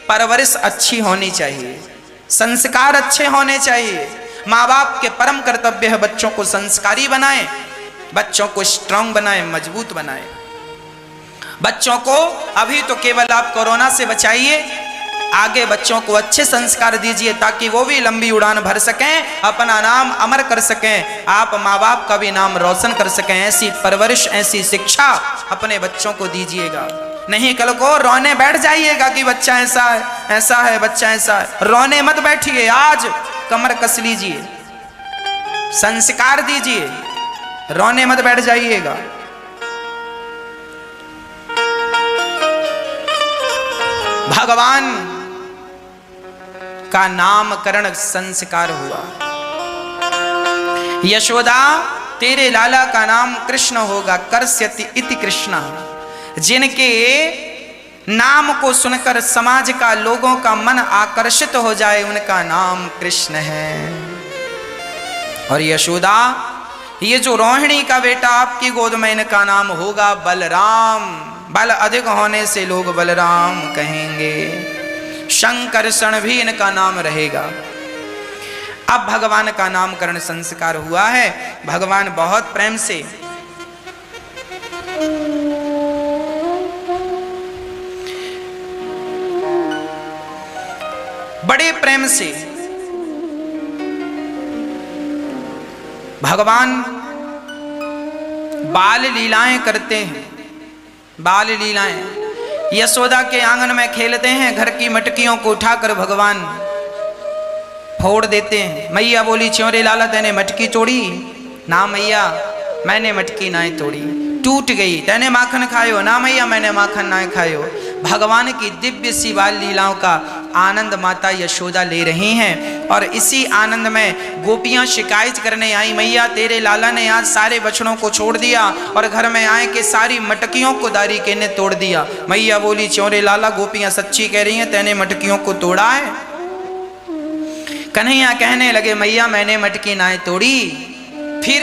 Speaker 1: परवरिश अच्छी होनी चाहिए, संस्कार अच्छे होने चाहिए। माँ बाप के परम कर्तव्य है बच्चों को संस्कारी बनाएं, बच्चों को स्ट्रांग बनाएं, मजबूत बनाएं। बच्चों को अभी तो केवल आप कोरोना से बचाइए, आगे बच्चों को अच्छे संस्कार दीजिए ताकि वो भी लंबी उड़ान भर सकें, अपना नाम अमर कर सकें, आप माँ बाप का भी नाम रोशन कर सकें। ऐसी परवरिश, ऐसी शिक्षा अपने बच्चों को दीजिएगा। नहीं कल को रोने बैठ जाइएगा कि बच्चा ऐसा है, ऐसा है, बच्चा ऐसा है। रोने मत बैठिए, आज कमर कस लीजिए, संस्कार दीजिए, रोने मत बैठ जाइएगा। भगवान का नामकरण संस्कार हुआ। यशोदा तेरे लाला का नाम कृष्ण होगा, कर्ष्यति इति कृष्ण। जिनके नाम को सुनकर समाज का, लोगों का मन आकर्षित हो जाए, उनका नाम कृष्ण है। और यशोदा, ये जो रोहिणी का बेटा आपकी गोद में, इनका नाम होगा बलराम। बल अधिक होने से लोग बलराम कहेंगे। शंकरषण भी इनका नाम रहेगा। अब भगवान का नामकरण संस्कार हुआ है। भगवान बहुत प्रेम से बड़े प्रेम से भगवान बाल लीलाएं करते हैं। बाल लीलाएं यशोदा के आंगन में खेलते हैं, घर की मटकियों को उठाकर भगवान फोड़ देते हैं। मैया बोली, च्योरे लाला तेने मटकी तोड़ी? ना मैया, मैंने मटकी ना तोड़ी, टूट गई। तेने माखन खायो? ना मैया, मैंने माखन ना खायो। भगवान की दिव्य सी बाल लीलाओं का आनंद माता यशोदा ले रही हैं। और इसी आनंद में गोपियां शिकायत करने आई, मैया तेरे लाला ने आज सारे बछड़ों को छोड़ दिया और घर में आए के सारी मटकियों को दारिके ने तोड़ दिया। मैया बोली, च्योरे लाला गोपियां सच्ची कह रही हैं, तेने मटकियों को तोड़ा है? कन्हैया कहने लगे, मैया मैंने मटकी ना तोड़ी। फिर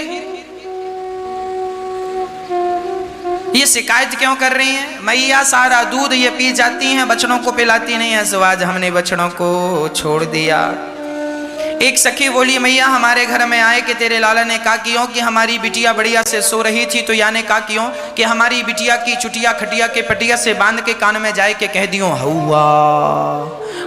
Speaker 1: ये शिकायत क्यों कर रही हैं? मैया सारा दूध ये पी जाती हैं, बछड़ों को पिलाती नहीं है, सो आज हमने बछड़ों को छोड़ दिया। एक सखी बोली, मैया हमारे घर में आए कि तेरे लाला ने कहा क्यों कि हमारी बिटिया बढ़िया से सो रही थी, तो याने कहा क्यों कि हमारी बिटिया की चुटिया खटिया के पटिया से बांध के कान में जाए के कह दियो हौवा।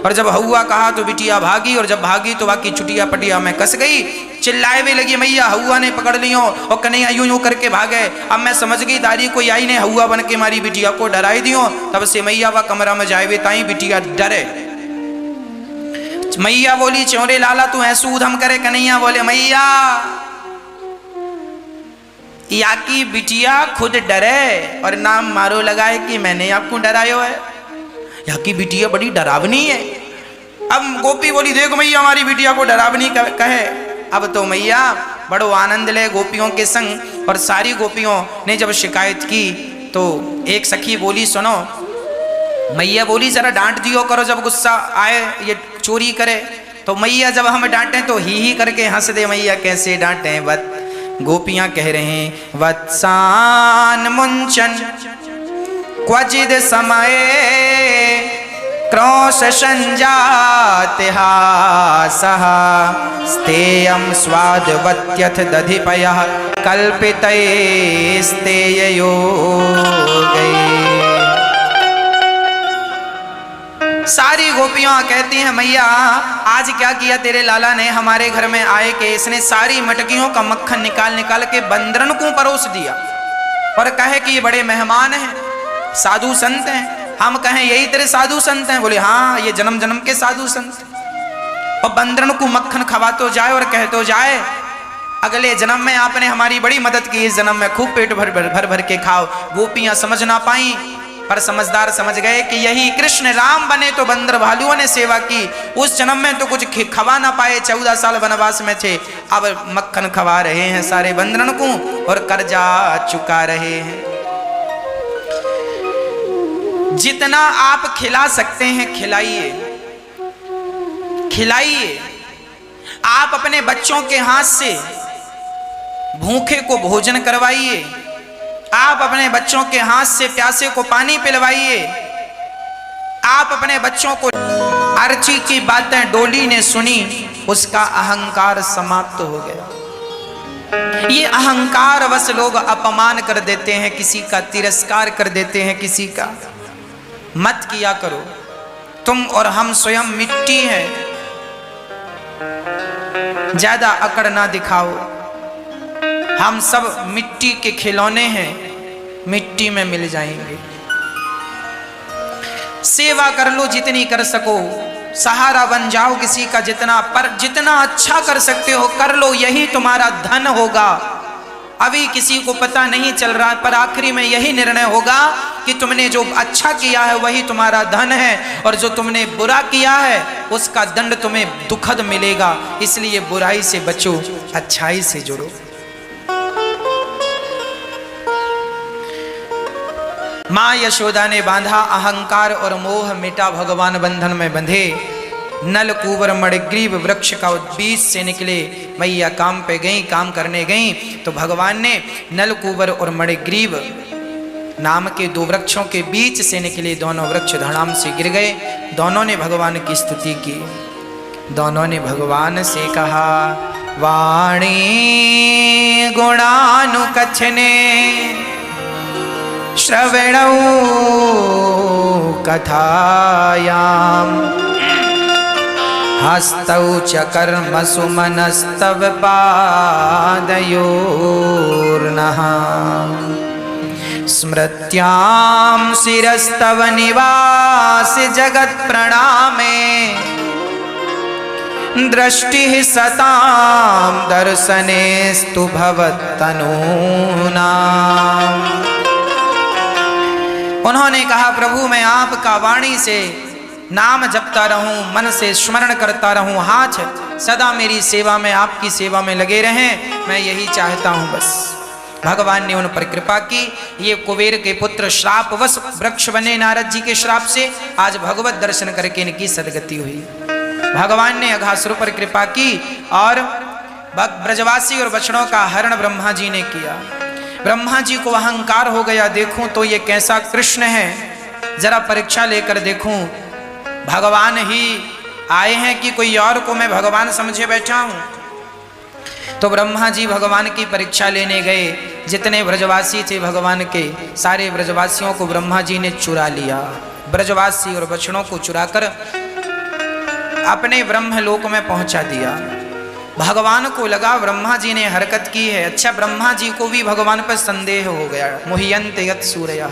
Speaker 1: और जब हौवा कहा तो बिटिया भागी, और जब भागी तो बाकी चुटिया पटिया में कस गई। चिल्लाए भी लगी, मैया हौवा ने पकड़ लियो, और कन्हैया यूं यूं करके भागे। अब मैं समझ गई दारी कोई आई ने हौवा बन के मारी बिटिया को डराई दियो। तब से मैया वा कमरा में जाए ताई बिटिया डरे। मैया बोली, च्योरे लाला तू ऐसू उधम करे? कन्हैया बोले, मैया या की बिटिया खुद डरे और नाम मारो लगाए कि मैंने आपको डरायो है। या की बिटिया बड़ी डरावनी है। अब गोपी बोली, देखो मैया हमारी बिटिया को डरावनी कहे। अब तो मैया बड़ो आनंद ले गोपियों के संग। और सारी गोपियों ने जब शिकायत की तो एक सखी बोली, सुनो। मैया बोली, जरा डांट दियो करो जब गुस्सा आए ये चोरी करे। तो मैया जब हम डांटे तो ही करके हंस दे। मैया कैसे डांटे? गोपियां कह रहे हैं, वत्सान मुंचन क्वचिद समय क्रोश संजातिहासः स्तेयं स्वादवत्यथ दधिपयः कल्पितैस्तेययोगैः। सारी गोपियां कहती हैं मैया आज क्या किया तेरे लाला ने हमारे घर में आए कि इसने सारी मटकियों का मक्खन निकाल निकाल के बंदरन को परोस दिया और कहे कि ये बड़े मेहमान हैं, साधु संत हैं। हम कहें यही तेरे साधु संत हैं? बोले हाँ, ये जन्म जन्म के साधु संत। और बंदरन को मक्खन खवा तो जाए और कह तो जाए अगले जन्म में आपने हमारी बड़ी मदद की, इस जन्म में खूब पेट भर भर भर के खाओ। गोपियां समझ ना पाई, पर समझदार समझ गए कि यही कृष्ण राम बने तो बंदर भालुओं ने सेवा की, उस जन्म में तो कुछ खवा ना पाए, 14 साल वनवास में थे, अब मक्खन खवा रहे हैं सारे बंदरन को और कर्जा चुका रहे हैं। जितना आप खिला सकते हैं खिलाइए, खिलाइए। आप अपने बच्चों के हाथ से भूखे को भोजन करवाइए, आप अपने बच्चों के हाथ से प्यासे को पानी पिलवाइए, आप अपने बच्चों को। अर्ची की बातें डोली ने सुनी, उसका अहंकार समाप्त हो गया। ये अहंकार वश लोग अपमान कर देते हैं, किसी का तिरस्कार कर देते हैं, किसी का मत किया करो। तुम और हम स्वयं मिट्टी हैं, ज्यादा अकड़ ना दिखाओ। हम सब मिट्टी के खिलौने हैं, मिट्टी में मिल जाएंगे। सेवा कर लो जितनी कर सको, सहारा बन जाओ किसी का जितना, पर जितना अच्छा कर सकते हो कर लो, यही तुम्हारा धन होगा। अभी किसी को पता नहीं चल रहा, पर आखिरी में यही निर्णय होगा कि तुमने जो अच्छा किया है वही तुम्हारा धन है, और जो तुमने बुरा किया है उसका दंड तुम्हें दुखद मिलेगा। इसलिए बुराई से बचो, अच्छाई से जुड़ो। माँ यशोदा ने बांधा अहंकार और मोह, मिटा भगवान बंधन में बंधे। नल कुंवर मणिग्रीव वृक्ष का बीज से निकले। मैया काम पे गई, काम करने गई तो भगवान ने नल कुंवर और मणिग्रीव नाम के 2 वृक्षों के बीच से निकले। दोनों वृक्ष धड़ाम से गिर गए। दोनों ने भगवान की स्तुति की। दोनों ने भगवान से कहा, वाणी गुणानुकथने श्रवणौ कथायाम हस्तौ च कर्मसु मनस्तव पादयोर्नः स्मृत्यां शिरस्तव निवास जगत् प्रणामे दृष्टिः सतां दर्शनेस्तु भवत्तनूनाम्। उन्होंने कहा, प्रभु मैं आपका वाणी से नाम जपता रहूं, मन से स्मरण करता रहूं, हाथ सदा मेरी सेवा में, आपकी सेवा में लगे रहें, मैं यही चाहता हूं बस। भगवान ने उन पर कृपा की। ये कुबेर के पुत्र श्रापवश वृक्ष बने नारद जी के श्राप से। आज भगवत दर्शन करके इनकी सदगति हुई। भगवान ने अघासुर पर कृपा की और ब्रजवासी और बछड़ों का हरण ब्रह्मा जी ने किया। ब्रह्मा जी को अहंकार हो गया, देखूं तो ये कैसा कृष्ण है, जरा परीक्षा लेकर देखूं, भगवान ही आए हैं कि कोई और को मैं भगवान समझे बैठा हूं। तो ब्रह्मा जी भगवान की परीक्षा लेने गए। जितने ब्रजवासी थे भगवान के, सारे ब्रजवासियों को ब्रह्मा जी ने चुरा लिया। ब्रजवासी और बछड़ों को चुराकर अपने ब्रह्मलोक में पहुंचा दिया। भगवान को लगा ब्रह्मा जी ने हरकत की है। अच्छा, ब्रह्मा जी को भी भगवान पर संदेह हो गया। मुह्यन्ते यत् सूरयः।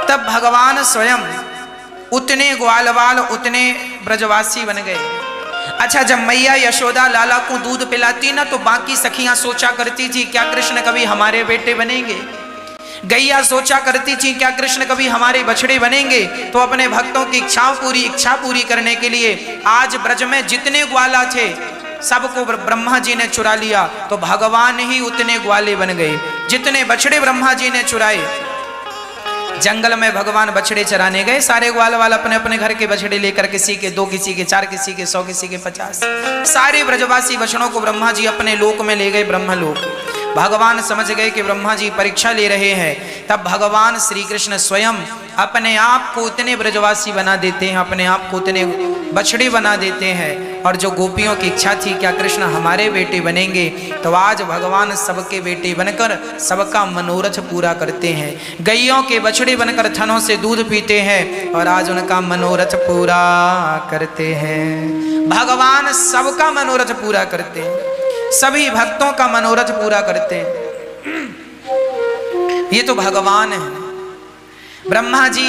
Speaker 1: तब भगवान स्वयं उतने ग्वालवाल, उतने ब्रजवासी बन गए। अच्छा, जब मैया यशोदा लाला को दूध पिलाती ना, तो बाकी सखियां सोचा करती थी क्या कृष्ण कभी हमारे बेटे बनेंगे। गैया सोचा करती थी क्या कृष्ण कभी हमारे बछड़े बनेंगे। तो अपने भक्तों की इच्छा पूरी करने के लिए आज ब्रज में जितने ग्वाला थे सबको ब्रह्मा जी ने चुरा लिया। तो भगवान ही उतने ग्वाले बन गए। जितने बछड़े ब्रह्मा जी ने चुराए, जंगल में भगवान बछड़े चराने गए। सारे ग्वाल वाले अपने अपने घर के बछड़े लेकर, किसी के 2, किसी के 4, किसी के 100, किसी के 50, सारे ब्रजवासी बछड़ों को ब्रह्मा जी अपने लोक में ले गए, ब्रह्मलोक। भगवान समझ गए कि ब्रह्मा जी परीक्षा ले रहे हैं। तब भगवान श्री कृष्ण स्वयं अपने आप को उतने ब्रजवासी बना देते हैं, अपने आप को उतने बछड़े बना देते हैं। और जो गोपियों की इच्छा थी क्या कृष्ण हमारे बेटे बनेंगे, तो आज भगवान सबके बेटे बनकर सबका मनोरथ पूरा करते हैं। गैयों के बछड़े बनकर थनों से दूध पीते हैं और आज उनका मनोरथ पूरा करते हैं। भगवान सबका मनोरथ पूरा करते हैं, सभी भक्तों का मनोरथ पूरा करते हैं। ये तो भगवान है। ब्रह्मा जी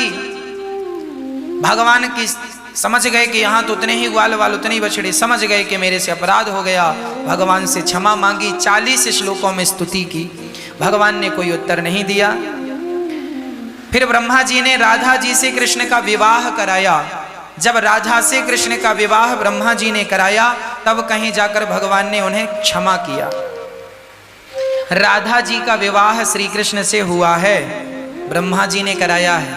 Speaker 1: भगवान की समझ गए कि यहाँ तो उतने ही ग्वाल वाल उतने ही बछड़े, समझ गए कि मेरे से अपराध हो गया। भगवान से क्षमा मांगी, 40 श्लोकों में स्तुति की। भगवान ने कोई उत्तर नहीं दिया। फिर ब्रह्मा जी ने राधा जी से कृष्ण का विवाह कराया। जब राधा से कृष्ण का विवाह ब्रह्मा जी ने कराया, तब कहीं जाकर भगवान ने उन्हें क्षमा किया। राधा जी का विवाह श्री कृष्ण से हुआ है, ब्रह्मा जी ने कराया है।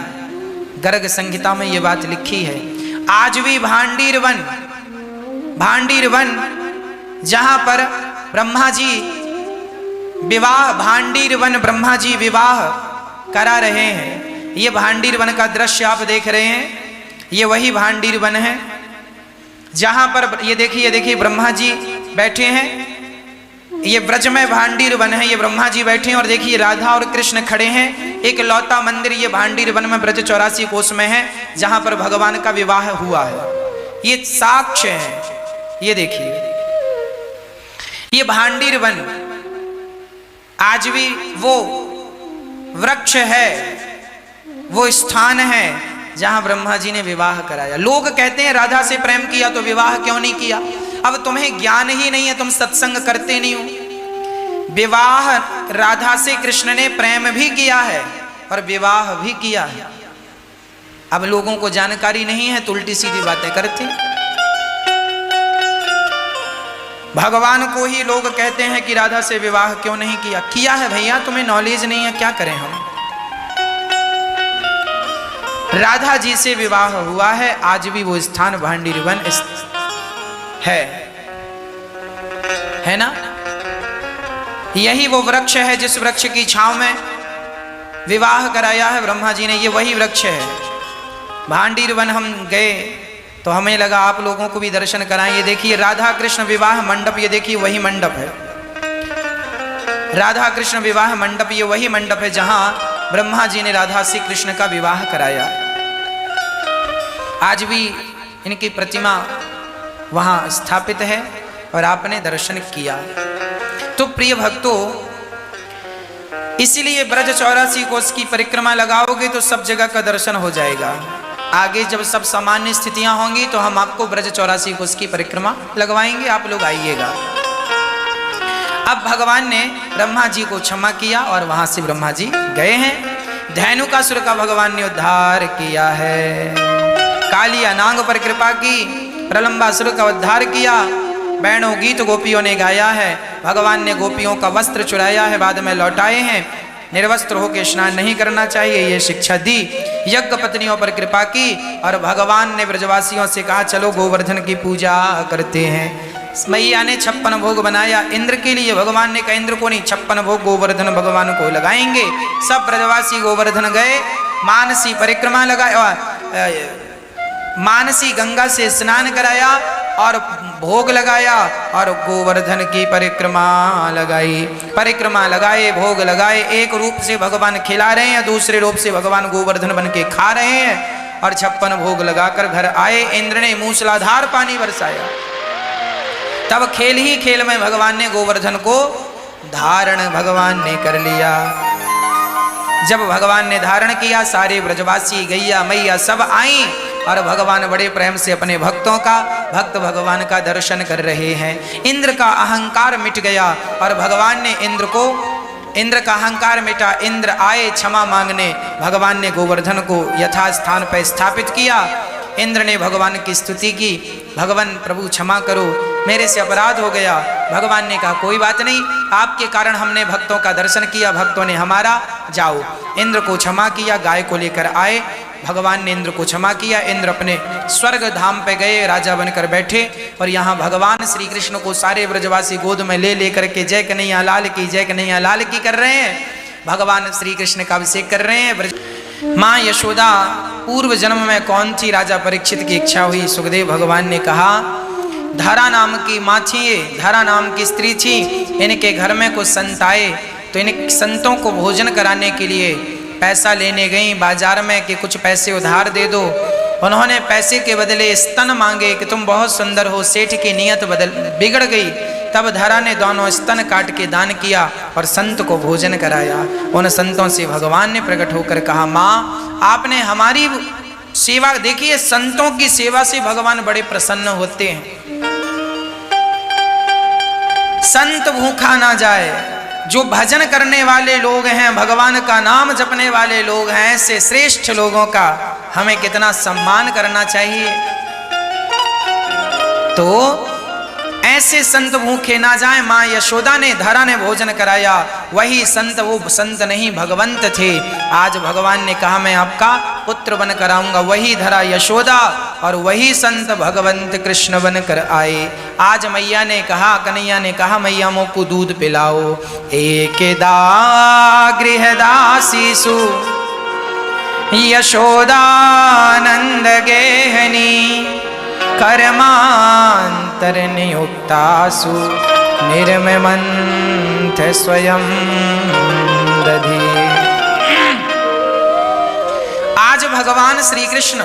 Speaker 1: गर्ग संहिता में ये बात लिखी है। आज भी भांडीर वन जहां पर ब्रह्मा जी विवाह, भांडीर वन ब्रह्मा जी विवाह करा रहे हैं। ये भांडीर वन का दृश्य आप देख रहे हैं, ये वही भांडीर वन है जहां पर ये देखिए ब्रह्मा जी बैठे हैं। ये ब्रज में भांडीर वन है, ये ब्रह्मा जी बैठे हैं और देखिए राधा और कृष्ण खड़े हैं। एक लौता मंदिर ये भांडीर वन में ब्रज 84 कोस में है, जहां पर भगवान का विवाह हुआ है। ये साक्ष्य है, ये देखिए ये भांडीर वन आज भी वो वृक्ष है, वो स्थान है जहां ब्रह्मा जी ने विवाह कराया। लोग कहते हैं राधा से प्रेम किया तो विवाह क्यों नहीं किया। अब तुम्हें ज्ञान ही नहीं है, तुम सत्संग करते नहीं हो। विवाह राधा से कृष्ण ने प्रेम भी किया है और विवाह भी किया है। अब लोगों को जानकारी नहीं है तो उल्टी सीधी बातें करते। भगवान को ही लोग कहते हैं कि राधा से विवाह क्यों नहीं किया। किया है भैया, तुम्हें नॉलेज नहीं है, क्या करें हम। राधा जी से विवाह हुआ है, आज भी वो स्थान भांडीर वन है ना। यही वो वृक्ष है जिस वृक्ष की छांव में विवाह कराया है ब्रह्मा जी ने, ये वही वृक्ष है। भांडीर वन हम गए तो हमें लगा आप लोगों को भी दर्शन कराएं। ये देखिए राधा कृष्ण विवाह मंडप, ये देखिए वही मंडप है। राधा कृष्ण विवाह मंडप, ये वही मंडप है जहां ब्रह्मा जी ने राधा से कृष्ण का विवाह कराया। आज भी इनकी प्रतिमा वहां स्थापित है और आपने दर्शन किया। तो प्रिय भक्तों, इसीलिए ब्रज 84 कोस की परिक्रमा लगाओगे तो सब जगह का दर्शन हो जाएगा। आगे जब सब सामान्य स्थितियां होंगी तो हम आपको ब्रज 84 कोस की परिक्रमा लगवाएंगे, आप लोग आइएगा। अब भगवान ने ब्रह्मा जी को क्षमा किया और वहां से ब्रह्मा जी गए हैं। धेनुकासुर का भगवान ने उद्धार किया है। काली अनांग पर कृपा की, प्रलंबासुर का उद्धार किया। बैणों गीत गोपियों ने गाया है। भगवान ने गोपियों का वस्त्र चुराया है, बाद में लौटाए हैं। निर्वस्त्र होकर स्नान नहीं करना चाहिए, ये शिक्षा दी। यज्ञ पत्नियों पर कृपा की और भगवान ने ब्रजवासियों से कहा चलो गोवर्धन की पूजा करते हैं। मैया ने 56 भोग बनाया इंद्र के लिए। भगवान ने कहा इंद्र को नहीं, 56 भोग गोवर्धन भगवान को लगाएंगे। सब ब्रजवासी गोवर्धन गए, मानसी परिक्रमा लगाया, मानसी गंगा से स्नान कराया और भोग लगाया और गोवर्धन की परिक्रमा लगाई। परिक्रमा लगाए, भोग लगाए। एक रूप से भगवान खिला रहे हैं, दूसरे रूप से भगवान गोवर्धन बन के खा रहे हैं और 56 भोग लगाकर घर आए। इंद्र ने मूसलाधार पानी बरसाया। तब खेल ही खेल में भगवान ने गोवर्धन को धारण भगवान ने कर लिया। जब भगवान ने धारण किया, सारे ब्रजवासी गैया मैया सब आई और भगवान बड़े प्रेम से अपने भक्तों का, भक्त भगवान का दर्शन कर रहे हैं। इंद्र का अहंकार मिट गया और भगवान ने इंद्र का अहंकार मिटा। इंद्र आए क्षमा मांगने। भगवान ने गोवर्धन को यथास्थान पर स्थापित किया। इंद्र ने भगवान की स्तुति की, भगवान प्रभु क्षमा करो, मेरे से अपराध हो गया। भगवान ने कहा कोई बात नहीं, आपके कारण हमने भक्तों का दर्शन किया, भक्तों ने हमारा, जाओ। इंद्र को क्षमा किया, गाय को लेकर आए। भगवान ने इंद्र को क्षमा किया। इंद्र अपने स्वर्ग धाम पे गए, राजा बनकर बैठे और यहाँ भगवान श्री कृष्ण को सारे ब्रजवासी गोद में ले लेकर के जय कन्हैया लाल की, जय कन्हैया लाल की कर रहे हैं। भगवान श्री कृष्ण का अभिषेक कर रहे हैं। माँ यशोदा पूर्व जन्म में कौन थी? राजा परीक्षित की इच्छा हुई। सुखदेव भगवान ने कहा धारा नाम की माँ थी, ये धारा नाम की स्त्री थी। इनके घर में कुछ संत आए तो इन संतों को भोजन कराने के लिए पैसा लेने गई बाजार में कि कुछ पैसे उधार दे दो। उन्होंने पैसे के बदले स्तन मांगे कि तुम बहुत सुंदर हो। सेठ की नीयत बिगड़ गई। तब धरा ने दोनों स्तन काट के दान किया और संत को भोजन कराया। उन संतों से भगवान ने प्रकट होकर कहा माँ आपने हमारी सेवा देखिए, संतों की सेवा से भगवान बड़े प्रसन्न होते हैं। संत भूखा ना जाए, जो भजन करने वाले लोग हैं, भगवान का नाम जपने वाले लोग हैं, ऐसे श्रेष्ठ लोगों का हमें कितना सम्मान करना चाहिए। तो ऐसे संत भूखे ना जाए। माँ यशोदा ने धरा ने भोजन कराया, वही संत, वो संत नहीं भगवंत थे। आज भगवान ने कहा मैं आपका पुत्र बन कर आऊंगा। वही धरा यशोदा और वही संत भगवंत कृष्ण बन कर आए। आज मैया ने कहा, कन्हैया ने कहा मैया मोको दूध पिलाओ। एकदा गृहदासीसु यशोदानंद गेहनी कर्मांतर नियुक्तासु निर्ममंथ स्वयं दधि। आज भगवान श्री कृष्ण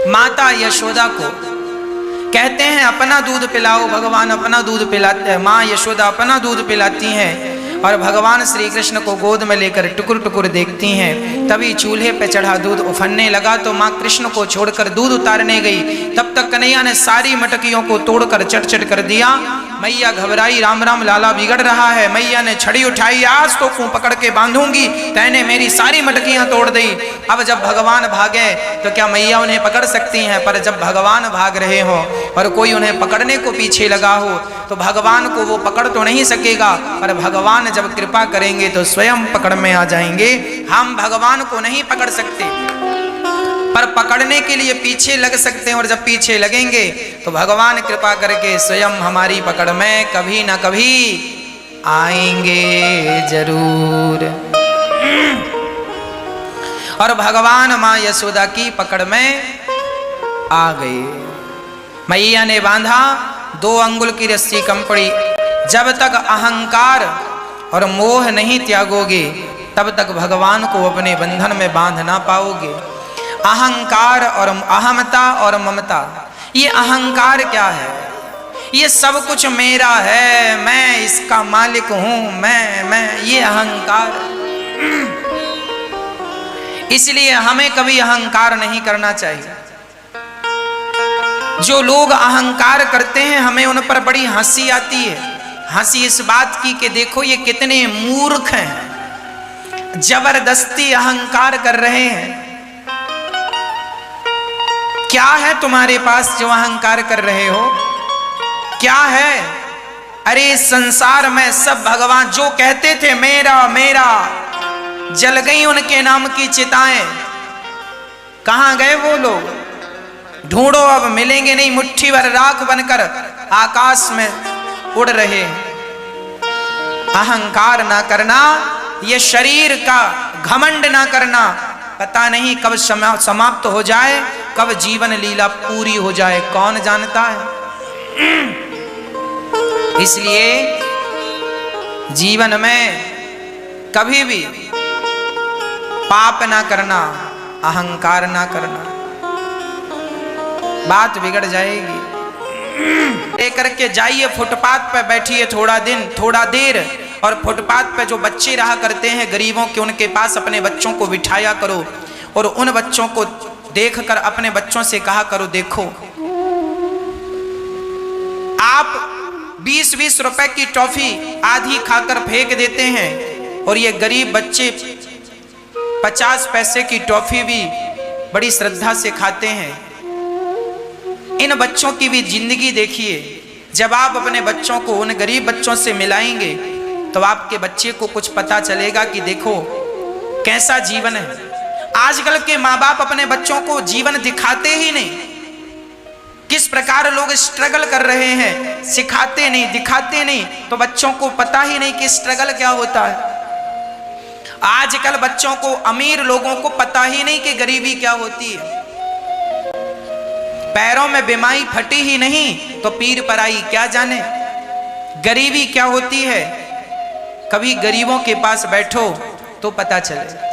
Speaker 1: माता यशोदा को कहते हैं अपना दूध पिलाओ। भगवान अपना दूध पिलाते हैं, माँ यशोदा अपना दूध पिलाती हैं और भगवान श्री कृष्ण को गोद में लेकर टुकुर टुकुर देखती हैं। तभी चूल्हे पे चढ़ा दूध उफनने लगा तो माँ कृष्ण को छोड़कर दूध उतारने गई। तब तक कन्हैया ने सारी मटकियों को तोड़कर चट चट कर दिया। मैया घबराई, राम राम लाला बिगड़ रहा है। मैया ने छड़ी उठाई, आज तो खूं पकड़ के बांधूंगी, तैने मेरी सारी मटकियां तोड़ दी। अब जब भगवान भागे तो क्या मैया उन्हें पकड़ सकती हैं? पर जब भगवान भाग रहे हो और कोई उन्हें पकड़ने को पीछे लगा हो तो भगवान को वो पकड़ तो नहीं सकेगा, पर भगवान जब कृपा करेंगे तो स्वयं पकड़ में आ जाएंगे। हम भगवान को नहीं पकड़ सकते, पर पकड़ने के लिए पीछे लग सकते हैं, और जब पीछे लगेंगे तो भगवान कृपा करके स्वयं हमारी पकड़ में कभी ना कभी आएंगे जरूर। और भगवान माँ यशोदा की पकड़ में आ गए। मैया ने बांधा, 2 अंगुल की रस्सी कम पड़ी। जब तक अहंकार और मोह नहीं त्यागोगे तब तक भगवान को अपने बंधन में बांध ना पाओगे। अहंकार और अहमता और ममता, ये अहंकार क्या है? ये सब कुछ मेरा है, मैं इसका मालिक हूं, मैं ये अहंकार। इसलिए हमें कभी अहंकार नहीं करना चाहिए। जो लोग अहंकार करते हैं हमें उन पर बड़ी हंसी आती है। हंसी इस बात की कि देखो ये कितने मूर्ख हैं, जबरदस्ती अहंकार कर रहे हैं। क्या है तुम्हारे पास जो अहंकार कर रहे हो? क्या है? अरे संसार में सब भगवान जो कहते थे मेरा मेरा, जल गई उनके नाम की चिताएं। कहां गए वो लोग? ढूंढो, अब मिलेंगे नहीं। मुट्ठी भर राख बनकर आकाश में उड़ रहे। अहंकार ना करना, ये शरीर का घमंड ना करना। पता नहीं कब समाप्त हो जाए, कब जीवन लीला पूरी हो जाए, कौन जानता है। इसलिए जीवन में कभी भी पाप ना करना, अहंकार ना करना, बात बिगड़ जाएगी। लेकर के जाइए, फुटपाथ पर बैठिए थोड़ा देर, और फुटपाथ पे जो बच्चे रहा करते हैं गरीबों के, उनके पास अपने बच्चों को बिठाया करो और उन बच्चों को देखकर अपने बच्चों से कहा करो, देखो आप 20-20 रुपए की टॉफी आधी खाकर फेंक देते हैं और ये गरीब बच्चे 50 पैसे की टॉफी भी बड़ी श्रद्धा से खाते हैं। इन बच्चों की भी जिंदगी देखिए। जब आप अपने बच्चों को उन गरीब बच्चों से मिलाएंगे तो आपके बच्चे को कुछ पता चलेगा कि देखो कैसा जीवन है। आजकल के माँ बाप अपने बच्चों को जीवन दिखाते ही नहीं। किस प्रकार लोग स्ट्रगल कर रहे हैं, सिखाते नहीं, दिखाते नहीं, तो बच्चों को पता ही नहीं कि स्ट्रगल क्या होता है। आजकल बच्चों को, अमीर लोगों को पता ही नहीं कि गरीबी क्या होती है। पैरों में बीमारी फटी ही नहीं तो पीर पराई क्या जाने गरीबी क्या होती है। कभी गरीबों के पास बैठो तो पता चले।